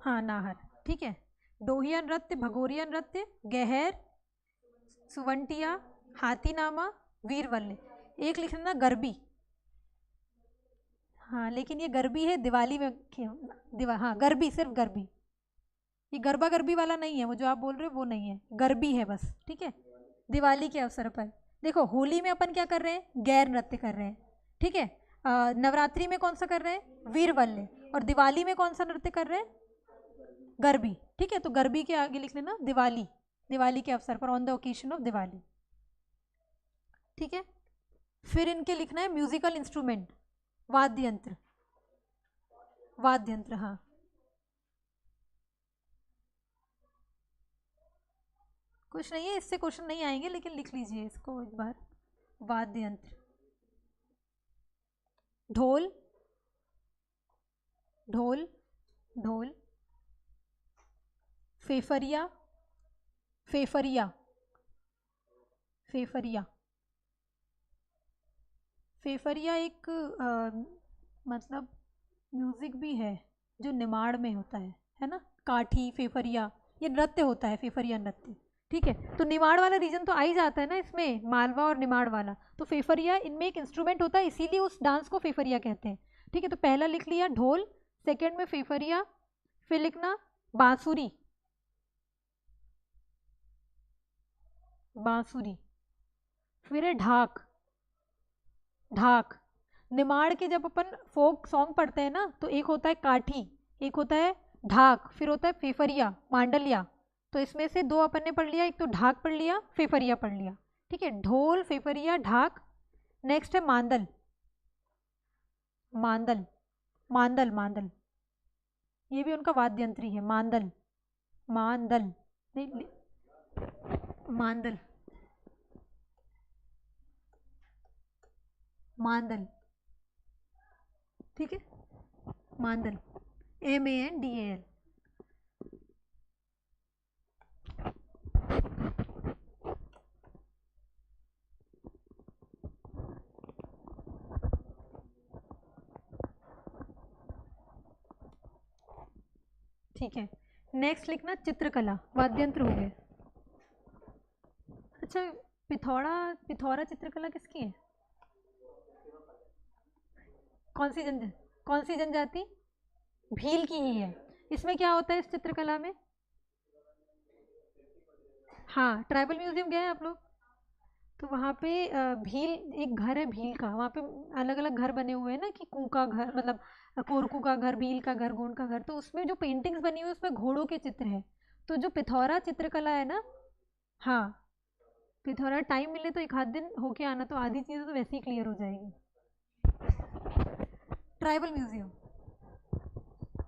हाँ, नाहर, ठीक है। डोहिया नृत्य, भगोरिया नृत्य, गहर, सुवंटिया, हाथीनामा, वीरवल्ले। एक लिखना गरबी। हाँ, लेकिन ये गरबी है दिवाली में हाँ, गरबी, सिर्फ गरबी। ये गरबा गरबी वाला नहीं है, वो जो आप बोल रहे हो वो नहीं है, गरबी है बस, ठीक है। दिवाली के अवसर पर देखो, होली में अपन क्या कर रहे हैं, गैर नृत्य कर रहे हैं, ठीक है। नवरात्रि में कौन सा कर रहे हैं, वीरवल्ले। और दिवाली में कौन सा नृत्य कर रहे हैं, गरबी, ठीक है। तो गरबी के आगे लिख लेना दिवाली, दिवाली के अवसर पर, on the occasion of Diwali, ठीक है। फिर इनके लिखना है म्यूजिकल इंस्ट्रूमेंट, वाद्य यंत्र, वाद्य यंत्र, हाँ। कुछ नहीं है, इससे क्वेश्चन नहीं आएंगे, लेकिन लिख लीजिए इसको एक बार। वाद्य यंत्र, ढोल, ढोल, ढोल, फेफरिया, फेफरिया, फेफरिया, फेफरिया एक मतलब म्यूजिक भी है जो निमाड़ में होता है ना, काठी, फेफरिया, ये नृत्य होता है, फेफरिया नृत्य, ठीक है। तो निमाड़ वाला रीजन तो आ ही जाता है ना इसमें, मालवा और निमाड़ वाला। तो फेफरिया इनमें एक इंस्ट्रूमेंट होता है, इसीलिए उस डांस को फेफरिया कहते हैं, ठीक है। तो पहला लिख लिया ढोल, सेकंड में फेफरिया, फिर लिखना बांसुरी, बांसुरी, फिर है ढाक, ढाक। निमाड़ के जब अपन फोक सॉन्ग पढ़ते हैं ना, तो एक होता है काठी, एक होता है ढाक, फिर होता है फेफरिया, मांडलिया। तो इसमें से दो अपन ने पढ़ लिया, एक तो ढाक पढ़ लिया, फेफरिया पढ़ लिया, ठीक है। ढोल, फेफरिया, ढाक। नेक्स्ट है मांदल, मांदल, मांदल, मांदल, ये भी उनका वाद्य यंत्र ही है, मांदल, मांदल, नहीं, मांदल, मांदल, ठीक है, मांदल, MANDAL। ठीक है। नेक्स्ट लिखना चित्रकला, वाद्यंत्र हो गए। अच्छा, पिथौरा, पिथौरा चित्रकला किसकी है, कौन सी कौन सी जनजाति, भील की ही है। इसमें क्या होता है इस चित्रकला में, हाँ, ट्राइबल म्यूजियम गए आप लोग, तो वहाँ पे भील, एक घर है भील का, वहाँ पे अलग अलग घर बने हुए हैं ना, कि कू का घर, मतलब कोरकू का घर, भील का घर, गोंड का घर। तो उसमें जो पेंटिंग्स बनी हुई है उसमें घोड़ों के चित्र हैं। तो जो पिथौरा चित्रकला है ना, हाँ, पिथौरा, टाइम मिले तो एक आध दिन होके आना, तो आधी चीज़ें तो वैसे ही क्लियर हो जाएगी। ट्राइबल म्यूजियम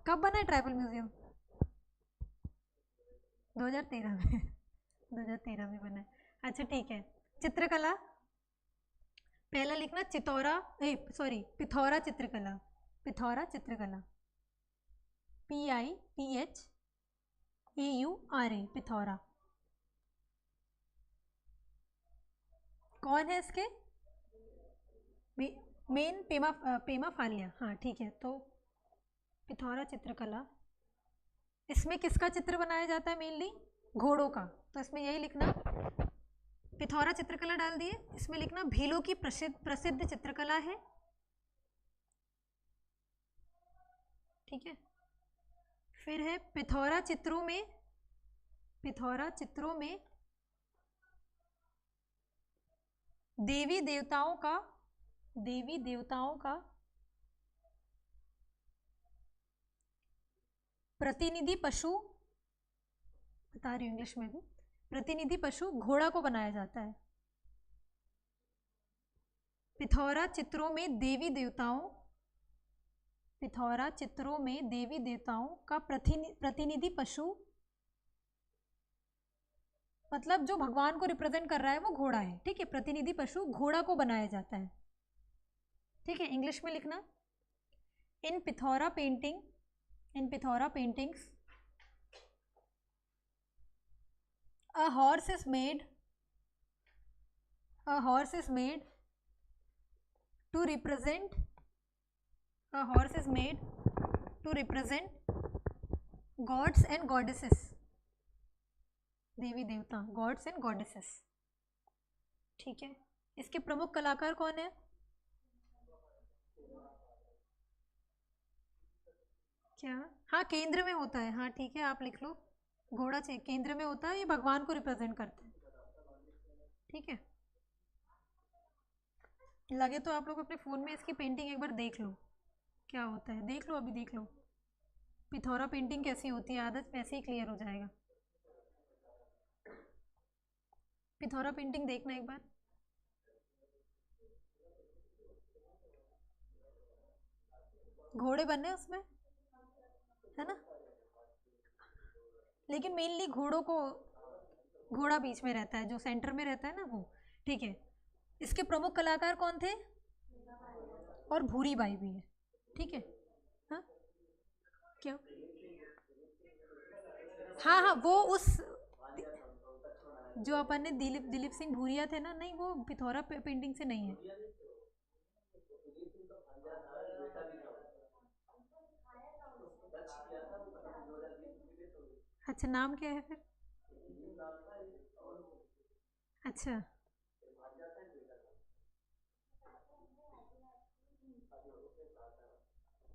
कब बना है, ट्राइबल म्यूजियम 2013 में 2013 में बना है। अच्छा, ठीक है। चित्रकला पहला लिखना चितौरा, सॉरी, पिथौरा चित्रकला, पिथौरा चित्रकला, PITHAURA, पिथौरा। कौन है इसके, मेन पेमा, पेमा फालिया, हाँ, ठीक है। तो पिथौरा चित्रकला, इसमें किसका चित्र बनाया जाता है, मेनली घोड़ों का। तो इसमें यही लिखना, पिथौरा चित्रकला डाल दिए। इसमें लिखना भीलों की प्रसिद्ध प्रसिद्ध चित्रकला है, ठीक है। फिर है पिथौरा चित्रों में, पिथौरा चित्रों में देवी देवताओं का, देवी देवताओं का प्रतिनिधि पशु, बता रही हूँ इंग्लिश में भी, प्रतिनिधि पशु घोड़ा को बनाया जाता है। पिथौरा चित्रों में देवी देवताओं, पिथौरा चित्रों में देवी देवताओं का प्रतिनिधि पशु, मतलब जो भगवान को रिप्रेजेंट कर रहा है वो घोड़ा है, ठीक है। प्रतिनिधि पशु घोड़ा को बनाया जाता है, ठीक है। इंग्लिश में लिखना, in Pithora painting, in Pithora paintings a horse is made, a horse is made to represent, a horse is made to represent gods and goddesses, देवी देवता, गॉड्स एंड गॉडेसेस। ठीक है, इसके प्रमुख कलाकार कौन है? क्या? हाँ केंद्र में होता है, हाँ ठीक है आप लिख लो, घोड़ा चाहिए केंद्र में होता है, ये भगवान को रिप्रेजेंट करते हैं। ठीक है, लगे तो आप लोग अपने फ़ोन में इसकी पेंटिंग एक बार देख लो, क्या होता है देख लो, अभी देख लो पिथौरा पेंटिंग कैसी होती है, आदत वैसे ही क्लियर हो जाएगा। पिथौरा पेंटिंग देखना एक बार। घोड़े बने उसमें, है ना, लेकिन मेनली घोड़ों को, घोड़ा बीच में रहता है, जो सेंटर में रहता है ना वो। ठीक है, इसके प्रमुख कलाकार कौन थे? और भूरी बाई भी है। ठीक है, हाँ क्या? हाँ हाँ वो उस, जो अपन ने दिलीप दिलीप सिंह भूरिया थे ना, नहीं वो पिथौरा पेंटिंग से नहीं है। अच्छा नाम क्या है फिर? अच्छा,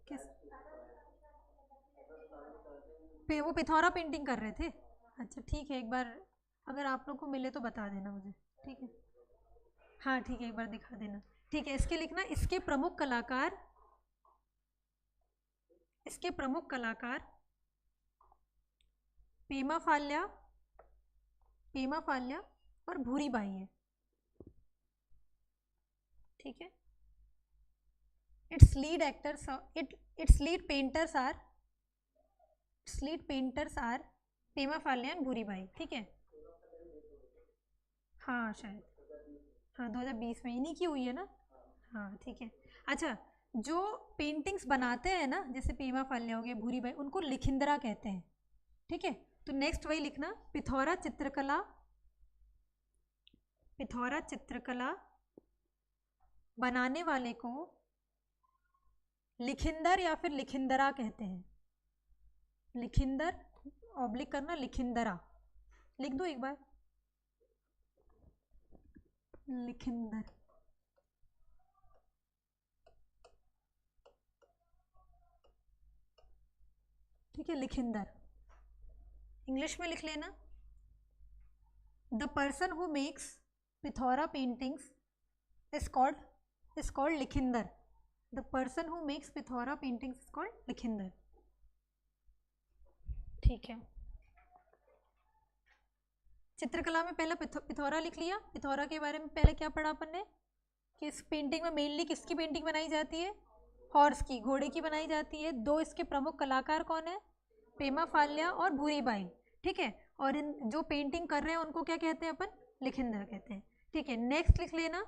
किस पे वो पिथौरा पेंटिंग कर रहे थे? अच्छा ठीक है, एक बार अगर आप लोग को मिले तो बता देना मुझे। ठीक है, हाँ ठीक है एक बार दिखा देना। ठीक है, इसके लिखना, इसके प्रमुख कलाकार, इसके प्रमुख कलाकार पेमा फाल्या, पेमा फाल्या और भूरी बाई है। ठीक है, it's lead actors, it's lead painters are, lead painters are Pema Phalya and Bhuri Bai. ठीक है, हाँ शायद, हाँ 2020 में इन्हीं की हुई है ना। हाँ ठीक है, अच्छा जो पेंटिंग्स बनाते हैं ना, जैसे पेमा फाल्या हो गए, भूरी बाई, उनको लिखिंदरा कहते हैं। ठीक है, तो नेक्स्ट वही लिखना, पिथौरा चित्रकला, पिथौरा चित्रकला बनाने वाले को लिखिंदर या फिर लिखिंदरा कहते हैं। लिखिंदर, ऑब्लिक करना, लिखिंदरा लिख दो एक बार, लिखिंदर। ठीक है, लिखिंदर इंग्लिश में लिख लेना। The person who makes Pithora paintings is called Likhindar. The person who makes Pithora paintings is called Likhindar. ठीक है, चित्रकला में पहले पिथौरा लिख लिया। पिथौरा के बारे में पहले क्या पढ़ा अपन ने, कि इस पेंटिंग में मेनली किसकी पेंटिंग बनाई जाती है? हॉर्स की, घोड़े की बनाई जाती है। दो इसके प्रमुख कलाकार कौन है? पेमा फाल्या और भूरी बाई। ठीक है, और इन जो पेंटिंग कर रहे हैं उनको क्या कहते हैं अपन? लिखिंदर कहते हैं। ठीक है, नेक्स्ट लिख लेना,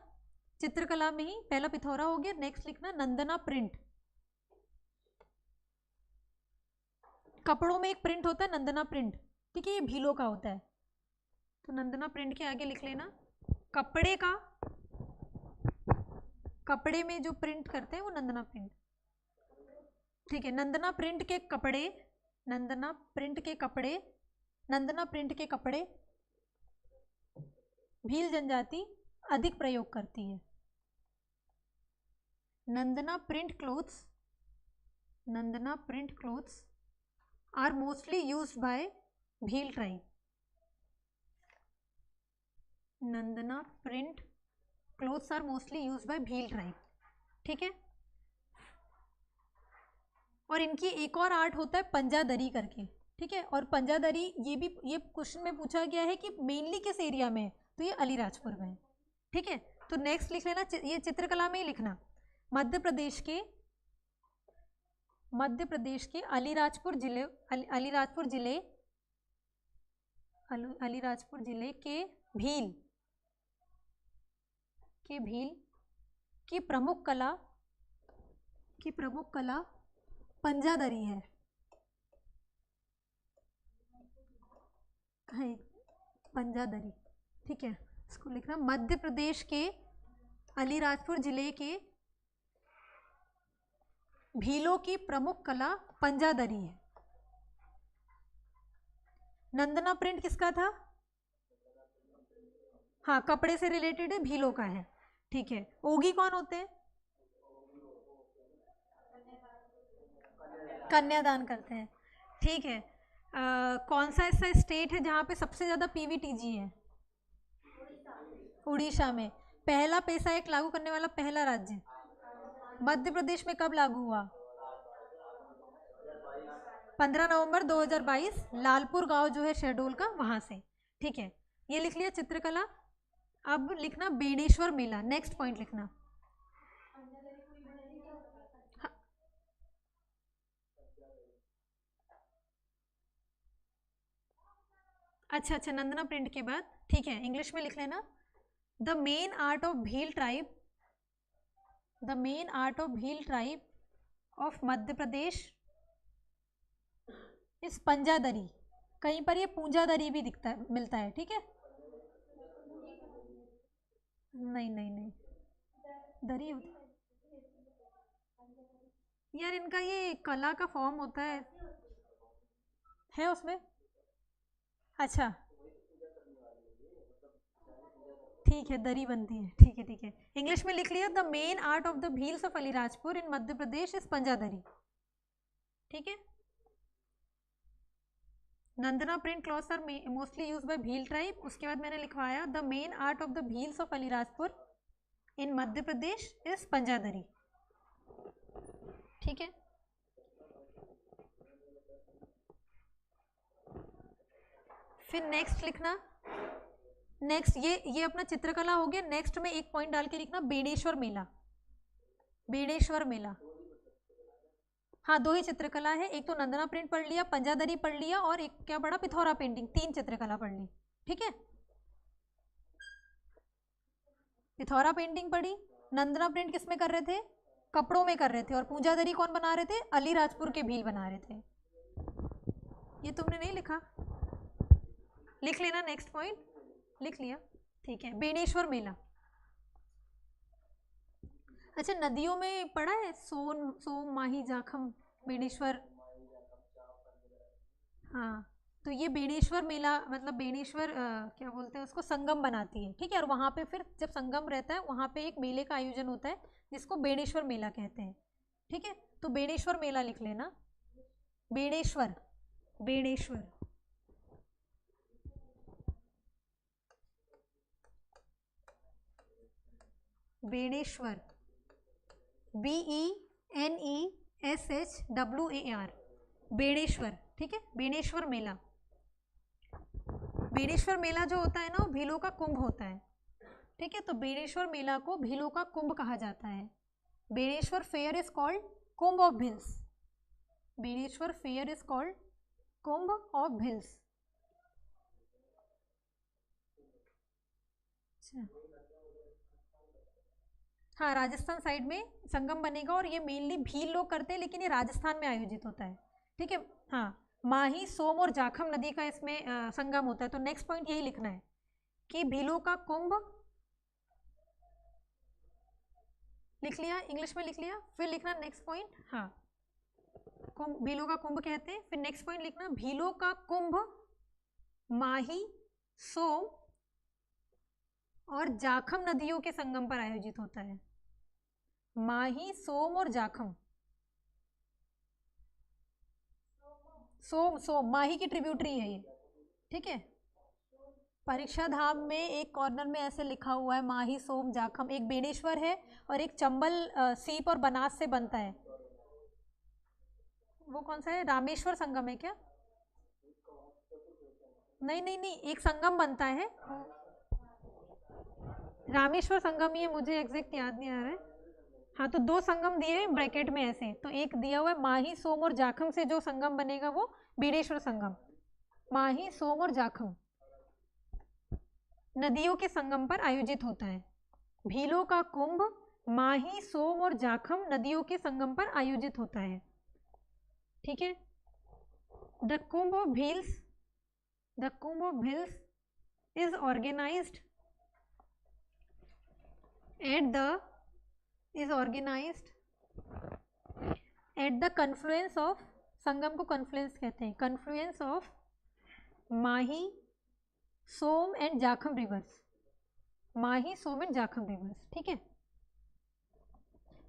चित्रकला में ही पहला पिथौरा हो गया, नेक्स्ट लिखना नंदना प्रिंट। कपड़ों में एक प्रिंट होता है नंदना प्रिंट, ठीक है, ये भीलों का होता है, तो नंदना प्रिंट के आगे लिख लेना कपड़े का, कपड़े में जो प्रिंट करते हैं वो नंदना प्रिंट। ठीक है, नंदना प्रिंट के कपड़े, नंदना प्रिंट के कपड़े, नंदना प्रिंट के कपड़े भील जनजाति अधिक प्रयोग करती है। नंदना print clothes, Nandna print clothes are mostly used by Bhil tribe. Nandna print clothes are mostly used by Bhil tribe. ठीक है, और इनकी एक और आर्ट होता है पंजादरी करके। ठीक है, और पंजादरी ये भी, ये क्वेश्चन में पूछा गया है कि मेनली किस एरिया में है, तो ये अलीराजपुर में है। ठीक है, तो नेक्स्ट लिख लेना, ये चित्रकला में ही लिखना, मध्य प्रदेश के, मध्य प्रदेश के अलीराजपुर जिले, अलीराजपुर जिले, अलीराजपुर जिले के भील, के भील की प्रमुख कला, की प्रमुख कला पंजादरी है। पंजादरी। ठीक है, इसको लिखना, मध्य प्रदेश के अलीराजपुर जिले के भीलों की प्रमुख कला पंजादरी है। नंदना प्रिंट किसका था? हाँ, कपड़े से रिलेटेड है, भीलों का है, ठीक है। ओगी कौन होते हैं? कन्यादान करते हैं, ठीक है। कौन सा ऐसा स्टेट है जहाँ पे सबसे ज़्यादा पीवीटीजी है? उड़ीसा में। पहला पैसा एक लागू करने वाला पहला राज्य? मध्य प्रदेश में कब लागू हुआ? 15 नवंबर 2022, लालपुर गांव जो है शहडोल का, वहां से, ठीक है। ये लिख लिया चित्रकला। अब लिखना बेणेश्वर मेला, नेक्स्ट पॉइंट लिखना। हाँ। अच्छा अच्छा, नंदना प्रिंट के बाद, ठीक है, इंग्लिश में लिख लेना। The main art of Bhil tribe, the main art of Bhil tribe of Madhya Pradesh is Panjadari. कहीं पर ये पूंजादरी भी दिखता है, मिलता है, ठीक है। नहीं नहीं नहीं, दरी होता यार, इनका ये कला का फॉर्म होता है उसमें। अच्छा, ठीक है, दरी बनती है, ठीक है ठीक है। इंग्लिश में लिख लिया, the main art of the Bhils of Alirajpur in Madhya Pradesh is पंजादरी, ठीक है। नंदना print clothes are mostly used by Bhil tribe. उसके बाद मैंने लिखवाया the main art of the Bhils of Alirajpur in Madhya Pradesh is पंजादरी, ठीक है। फिर नेक्स्ट लिखना, नेक्स्ट ये अपना चित्रकला हो गया। नेक्स्ट में एक पॉइंट डाल के लिखना बेणेश्वर मेला, बेणेश्वर मेला। हाँ, दो ही चित्रकला है, एक तो नंदना प्रिंट पढ़ लिया, पंजादरी पढ़ लिया, और एक क्या पढ़ा? पिथौरा पेंटिंग। तीन चित्रकला पढ़ ली, ठीक है। पिथौरा पेंटिंग पढ़ी, नंदना प्रिंट किस में कर रहे थे? कपड़ों में कर रहे थे, और पूंजादरी कौन बना रहे थे? अलीराजपुर के भील बना रहे थे। ये तुमने नहीं लिखा, लिख लेना, नेक्स्ट पॉइंट लिख लिया, ठीक है। बेणेश्वर मेला। अच्छा, नदियों में पढ़ा है? सोन, सोम, माही, जाखम, बेणेश्वर। हाँ, तो ये बेणेश्वर मेला मतलब बेणेश्वर क्या बोलते हैं उसको, संगम बनाती है, ठीक है। और वहाँ पे फिर जब संगम रहता है वहाँ पे एक मेले का आयोजन होता है जिसको बेणेश्वर मेला कहते हैं, ठीक है। तो बेणेश्वर मेला लिख लेना, बेणेश्वर, बेणेश्वर। बेणेश्वर, BENESHWAR, बेणेश्वर, ठीक है। बेणेश्वर मेला। बेणेश्वर मेला जो होता है ना, वो भीलों का कुंभ होता है, ठीक है। तो बेणेश्वर मेला को भीलों का कुंभ कहा जाता है। Beneshwar fair is called Kumbh of Bhils, Beneshwar fair is called Kumbh of Bhils. हाँ, राजस्थान साइड में संगम बनेगा, और ये मेनली भील लोग करते हैं, लेकिन ये राजस्थान में आयोजित होता है, ठीक है। हाँ, माही, सोम और जाखम नदी का इसमें संगम होता है। तो नेक्स्ट पॉइंट यही लिखना है कि भीलों का कुंभ, लिख लिया, इंग्लिश में लिख लिया। फिर लिखना नेक्स्ट पॉइंट, हाँ, कुंभ, भीलों का कुंभ कहते हैं। फिर नेक्स्ट पॉइंट लिखना, भीलों का कुंभ माही, सोम और जाखम नदियों के संगम पर आयोजित होता है। माही, सोम और जाखम। सोम, सोम माही की ट्रिब्यूटरी है ये, ठीक है। परीक्षा धाम में एक कॉर्नर में ऐसे लिखा हुआ है माही, सोम, जाखम। एक बेणेश्वर है और एक चंबल सीप और बनास से बनता है। वो कौन सा है? रामेश्वर संगम है क्या? नहीं नहीं नहीं, एक संगम बनता है, रामेश्वर संगम, ये मुझे एग्जैक्ट याद नहीं आ रहा है। हाँ, तो दो संगम दिए हैं ब्रैकेट में ऐसे, तो एक दिया हुआ है माही, सोम और जाखम से जो संगम बनेगा वो बेणेश्वर संगम। माही, सोम और जाखम नदियों के संगम पर आयोजित होता है। भीलों का कुंभ माही, सोम और जाखम नदियों के संगम पर आयोजित होता है, ठीक है। The Kumbh of Bhils, the Kumbh of Bhils is organised is organised at the confluence of, संगम को कन्फ्लुएंस कहते हैं, confluence of Mahi, Som and Jakham rivers, Mahi, Som and Jakham rivers, ठीक है।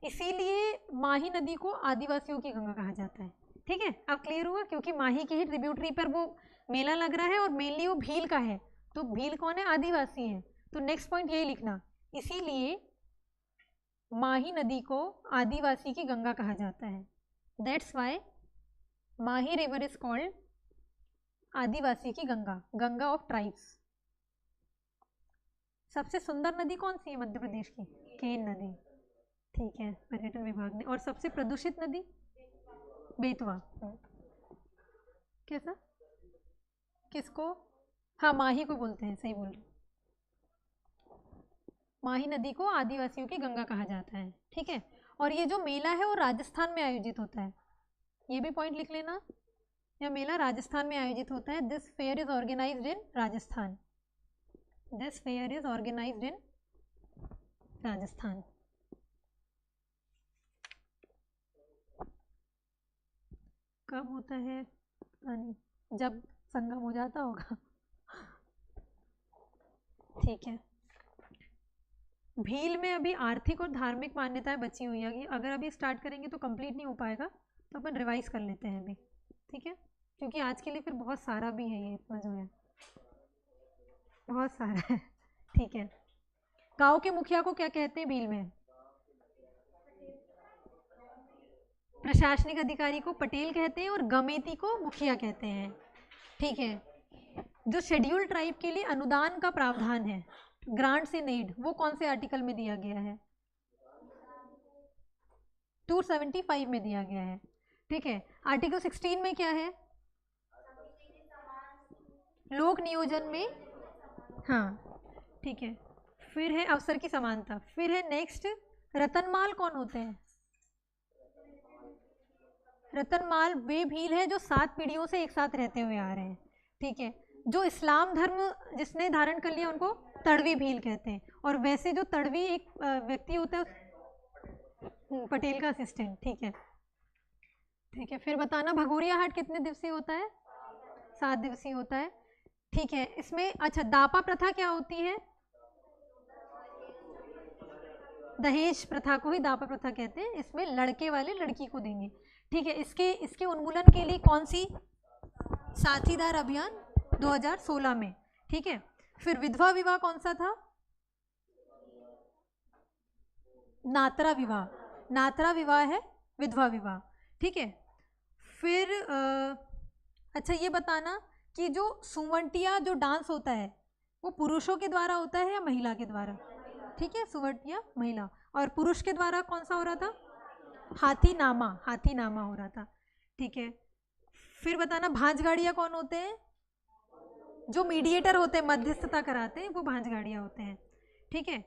इसीलिए माही नदी को आदिवासियों की गंगा कहा जाता है, ठीक है। अब क्लियर हुआ, क्योंकि माही की ही ट्रिब्यूटरी पर वो मेला लग रहा है और मेनली वो भील का है, तो भील कौन है, आदिवासी है। तो नेक्स्ट पॉइंट यही लिखना, इसीलिए माही नदी को आदिवासी की गंगा कहा जाता है। That's why Mahi river is called Adivasi की गंगा, गंगा ऑफ ट्राइब्स। सबसे सुंदर नदी कौन सी है मध्य प्रदेश की? केन नदी, ठीक है, पर्यटन विभाग ने। और सबसे प्रदूषित नदी? बेतवा। कैसा, किसको? हाँ, माही को बोलते हैं, सही बोल रहे। माही नदी को आदिवासियों की गंगा कहा जाता है, ठीक है। और ये जो मेला है वो राजस्थान में आयोजित होता है, ये भी पॉइंट लिख लेना, यह मेला राजस्थान में आयोजित होता है। This fair is organised in Rajasthan, this fair is organised in Rajasthan. कब होता है? जब संगम हो जाता होगा, ठीक है। भील में अभी आर्थिक और धार्मिक मान्यताएं बची हुई है, अगर अभी स्टार्ट करेंगे तो कंप्लीट नहीं हो पाएगा, तो अपन रिवाइज कर लेते हैं अभी, ठीक है, क्योंकि आज के लिए फिर बहुत सारा भी है, ये इतना जो है बहुत सारा है, ठीक है। गांव के मुखिया को क्या कहते हैं भील में? प्रशासनिक अधिकारी को पटेल कहते हैं और गमेती को मुखिया कहते हैं, ठीक है। जो शेड्यूल ट्राइब के लिए अनुदान का प्रावधान है, ग्रांट्स इन एड, वो कौन से आर्टिकल में दिया गया है? 275 में दिया गया है, ठीक है। आर्टिकल 16 में क्या है? लोक नियोजन में, हाँ, ठीक है। फिर है अवसर की समानता, फिर है नेक्स्ट रतनमाल कौन होते हैं? रतनमाल वे भील है जो 7 पीढ़ियों से एक साथ रहते हुए आ रहे हैं, ठीक है। जो इस्लाम धर्म जिसने धारण कर लिया उनको तड़वी भील कहते हैं, और वैसे जो तड़वी एक व्यक्ति होता है पटेल का असिस्टेंट, ठीक है, ठीक है। फिर बताना भगोरिया हाट कितने दिवसीय होता है? 7 दिवसीय होता है, ठीक है। इसमें अच्छा, दापा प्रथा क्या होती है? दहेज प्रथा को ही दापा प्रथा कहते हैं, इसमें लड़के वाले लड़की को देंगे, ठीक है। इसके उन्मूलन के लिए कौन सी? साथीदार अभियान 2016 में, ठीक है। फिर विधवा विवाह कौन सा था? नातरा विवाह, नातरा विवाह है विधवा विवाह, ठीक है। फिर अच्छा ये बताना कि जो सुवंटिया जो डांस होता है वो पुरुषों के द्वारा होता है या महिला के द्वारा? ठीक है, सुवंटिया महिला, और पुरुष के द्वारा कौन सा हो रहा था? हाथीनामा, हाथीनामा हो रहा था, ठीक है। फिर बताना भांजगाड़िया कौन होते हैं? जो मीडिएटर होते हैं, मध्यस्थता कराते हैं, वो भांजगाड़िया होते हैं, ठीक है।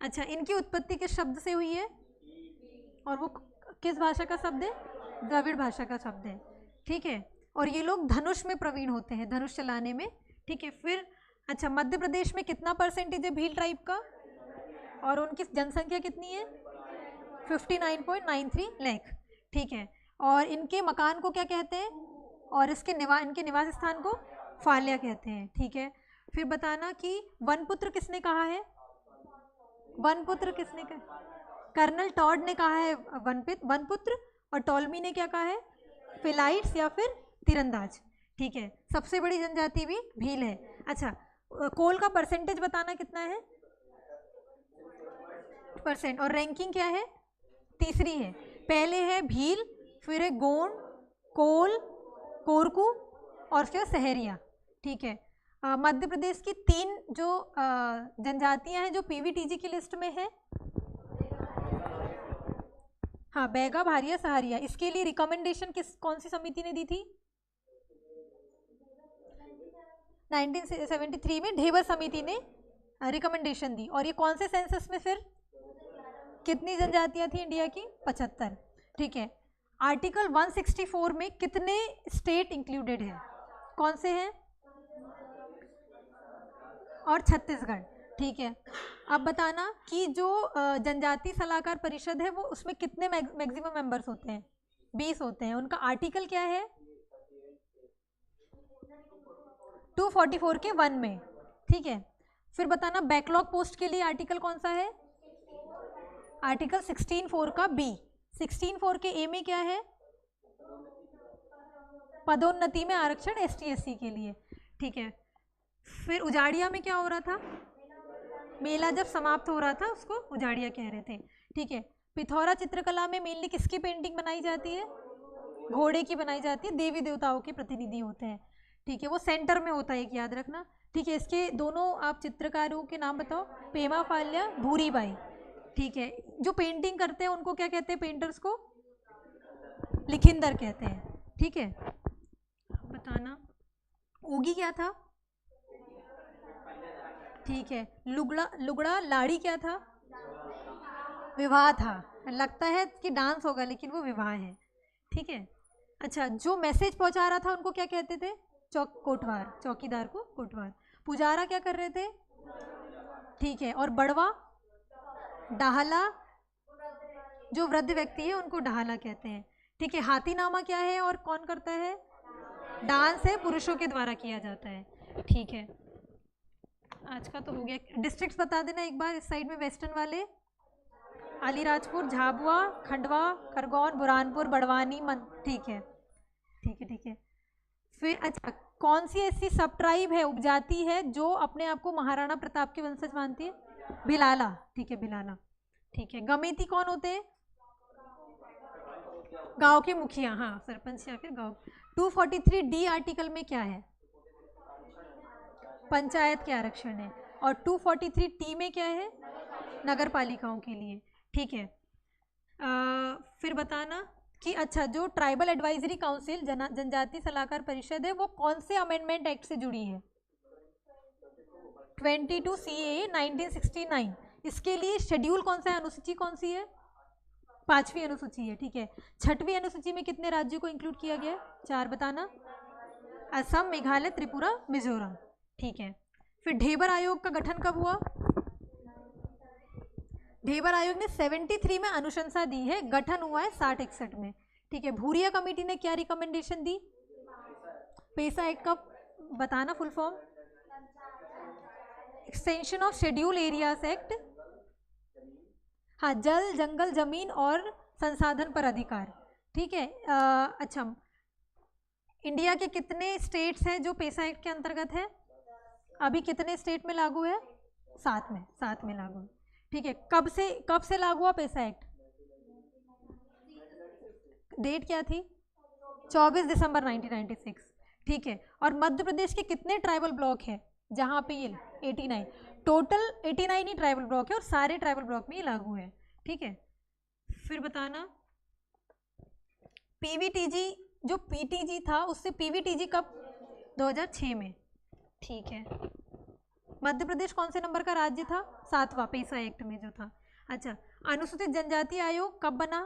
अच्छा, इनकी उत्पत्ति किस शब्द से हुई है और वो किस भाषा का शब्द है? द्रविड़ भाषा का शब्द है, ठीक है। और ये लोग धनुष में प्रवीण होते हैं, धनुष चलाने में, ठीक है। फिर अच्छा, मध्य प्रदेश में कितना परसेंटेज है भील ट्राइब का और उनकी जनसंख्या कितनी है? 59.93 लाख, ठीक है। और इनके मकान को क्या कहते हैं और इनके निवास स्थान को फाल्या कहते हैं, ठीक है। फिर बताना कि वनपुत्र किसने कहा है? वनपुत्र किसने कहा? कर्नल टॉड ने कहा है वनपुत्र, और टॉलमी ने क्या कहा है? फिलाइट्स या फिर तीरंदाज, ठीक है। सबसे बड़ी जनजाति भी भील है। अच्छा, कोल का परसेंटेज बताना कितना है? %, और रैंकिंग क्या है? तीसरी है। पहले है भील, फिर है गोंड, कोल, कोरकू और फिर सहरिया, ठीक है। मध्य प्रदेश की 3 जो जनजातियां हैं जो पीवीटीजी की लिस्ट में है, हाँ, बैगा, भारिया, सहारिया। इसके लिए रिकमेंडेशन कौन सी समिति ने दी थी? 1973 में ढेबर समिति ने रिकमेंडेशन दी। और ये कौन से सेंसस में फिर कितनी जनजातियां थी इंडिया की? 75, ठीक है। आर्टिकल 164 में कितने स्टेट इंक्लूडेड है? कौन से हैं? और छत्तीसगढ़, ठीक है। अब बताना कि जो जनजाति सलाहकार परिषद है वो उसमें कितने मैक्सिमम मेंबर्स होते हैं? 20 होते हैं। उनका आर्टिकल क्या है? 244 के 1 में। ठीक है। फिर बताना बैकलॉग पोस्ट के लिए आर्टिकल कौन सा है? आर्टिकल 16(4) का बी। 16(4) के ए में क्या है? पदोन्नति में आरक्षण ST SC के लिए। ठीक है। फिर उजाड़िया में क्या हो रहा था? मेला जब समाप्त हो रहा था उसको उजाड़िया कह रहे थे। ठीक है। पिथौरा चित्रकला में मेनली किसकी पेंटिंग बनाई जाती है? घोड़े की बनाई जाती है। देवी देवताओं के प्रतिनिधि होते हैं। ठीक है। वो सेंटर में होता है, एक याद रखना। ठीक है। इसके दोनों आप चित्रकारों के नाम बताओ। पेमा फाल्या, भूरीबाई। ठीक है। जो पेंटिंग करते हैं उनको क्या कहते हैं? पेंटर्स को लिखिंदर कहते हैं। ठीक है। बताना ओगी क्या था? ठीक है। लुगड़ा लाड़ी क्या था? विवाह था। लगता है कि डांस होगा लेकिन वो विवाह है। ठीक है। अच्छा, जो मैसेज पहुंचा रहा था उनको क्या कहते थे? कोटवार। चौकीदार को कोटवार। पुजारा क्या कर रहे थे? ठीक है। और बड़वा, डाहला, जो वृद्ध व्यक्ति है उनको डाहला कहते हैं। ठीक है। हाथीनामा क्या है और कौन करता है? डांस है, पुरुषों के द्वारा किया जाता है। ठीक है। आज का तो हो गया। डिस्ट्रिक्ट्स बता देना एक बार इस साइड में, वेस्टर्न वाले। अलीराजपुर, झाबुआ, खंडवा, खरगोन, बुरहानपुर, बड़वानी, ठीक है। ठीक है। ठीक है। फिर अच्छा, कौन सी ऐसी सब ट्राइब है, उपजाति है, जो अपने आप को महाराणा प्रताप के वंशज मानती है? भिलाला। ठीक है, भिलाला। ठीक है। गमेती कौन होते हैं? गांव के मुखिया, हाँ, सरपंच या फिर गांव। 243D आर्टिकल में क्या है? पंचायत के आरक्षण है। और 243T में क्या है? नगर पालिकाओं के लिए। ठीक है। फिर बताना कि अच्छा, जो ट्राइबल एडवाइजरी काउंसिल जनजाति सलाहकार परिषद है वो कौन से अमेंडमेंट एक्ट से जुड़ी है? 22 CAA 1969। इसके लिए शेड्यूल कौन सा है? अनुसूची कौन सी है? 5वीं अनुसूची है। ठीक है। 6वीं अनुसूची में कितने राज्यों को इंक्लूड किया गया? 4 बताना। असम, मेघालय, त्रिपुरा, मिजोरम। ठीक है। फिर ढेबर आयोग का गठन कब हुआ? ढेबर आयोग ने 73 में अनुशंसा दी है, गठन हुआ है 60-61 में। ठीक है। भूरिया कमेटी ने क्या रिकमेंडेशन दी? पेसा एक्ट का बताना full form. Extension of schedule areas act. हाँ, जल, जंगल, जमीन और संसाधन पर अधिकार। ठीक है। अच्छा, इंडिया के कितने स्टेट्स हैं जो पेसा एक्ट के अंतर्गत है? अभी कितने स्टेट में लागू है? 7 में लागू है। ठीक है। कब से लागू हुआ पेसा एक्ट? डेट क्या थी? 24 दिसंबर 1996। ठीक है। और मध्य प्रदेश के कितने ट्राइबल ब्लॉक है जहां पे ये 89? टोटल 89 ही ट्राइबल ब्लॉक है और सारे ट्राइबल ब्लॉक में ये लागू है। ठीक है। फिर बताना PVTG, जो PTG था उससे PVTG कब? 2006 में। ठीक है। मध्य प्रदेश कौन से नंबर का राज्य था? 7वां पेसा एक्ट में जो था। अच्छा, अनुसूचित जनजाति आयोग कब बना?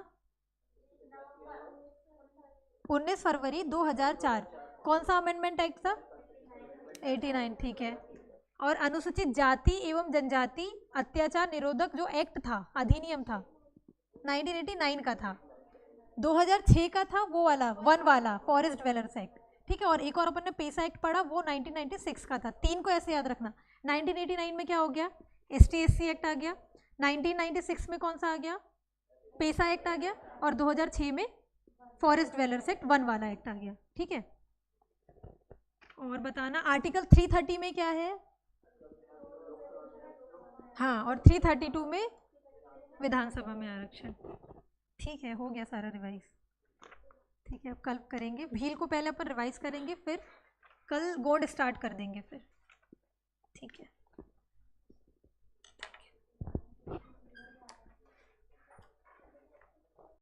19 फरवरी 2004। कौन सा अमेंडमेंट एक्ट था? 89। ठीक है। और अनुसूचित जाति एवं जनजाति अत्याचार निरोधक जो एक्ट था, अधिनियम था, 1989 का था। 2006 का था वो वाला, वन वाला, फॉरेस्ट ड्वेलर्स एक्ट। ठीक है। और एक और अपन ने पेसा एक्ट पढ़ा, वो 1996 का था। 3 को ऐसे याद रखना। 1989 में क्या हो गया? ST SC एक्ट आ गया। 1996 में कौन सा आ गया? पेसा एक्ट आ गया। और 2006 में फॉरेस्ट ड्वेलर्स एक्ट 1 वाला एक्ट आ गया। ठीक है। और बताना आर्टिकल 330 में क्या है? हाँ, और 332 में विधानसभा में आरक्षण। ठीक है, हो गया सारा रिवाइज। ठीक है। अब कल करेंगे भील को, पहले अपन रिवाइज करेंगे, फिर कल गोड स्टार्ट कर देंगे फिर। ठीक है।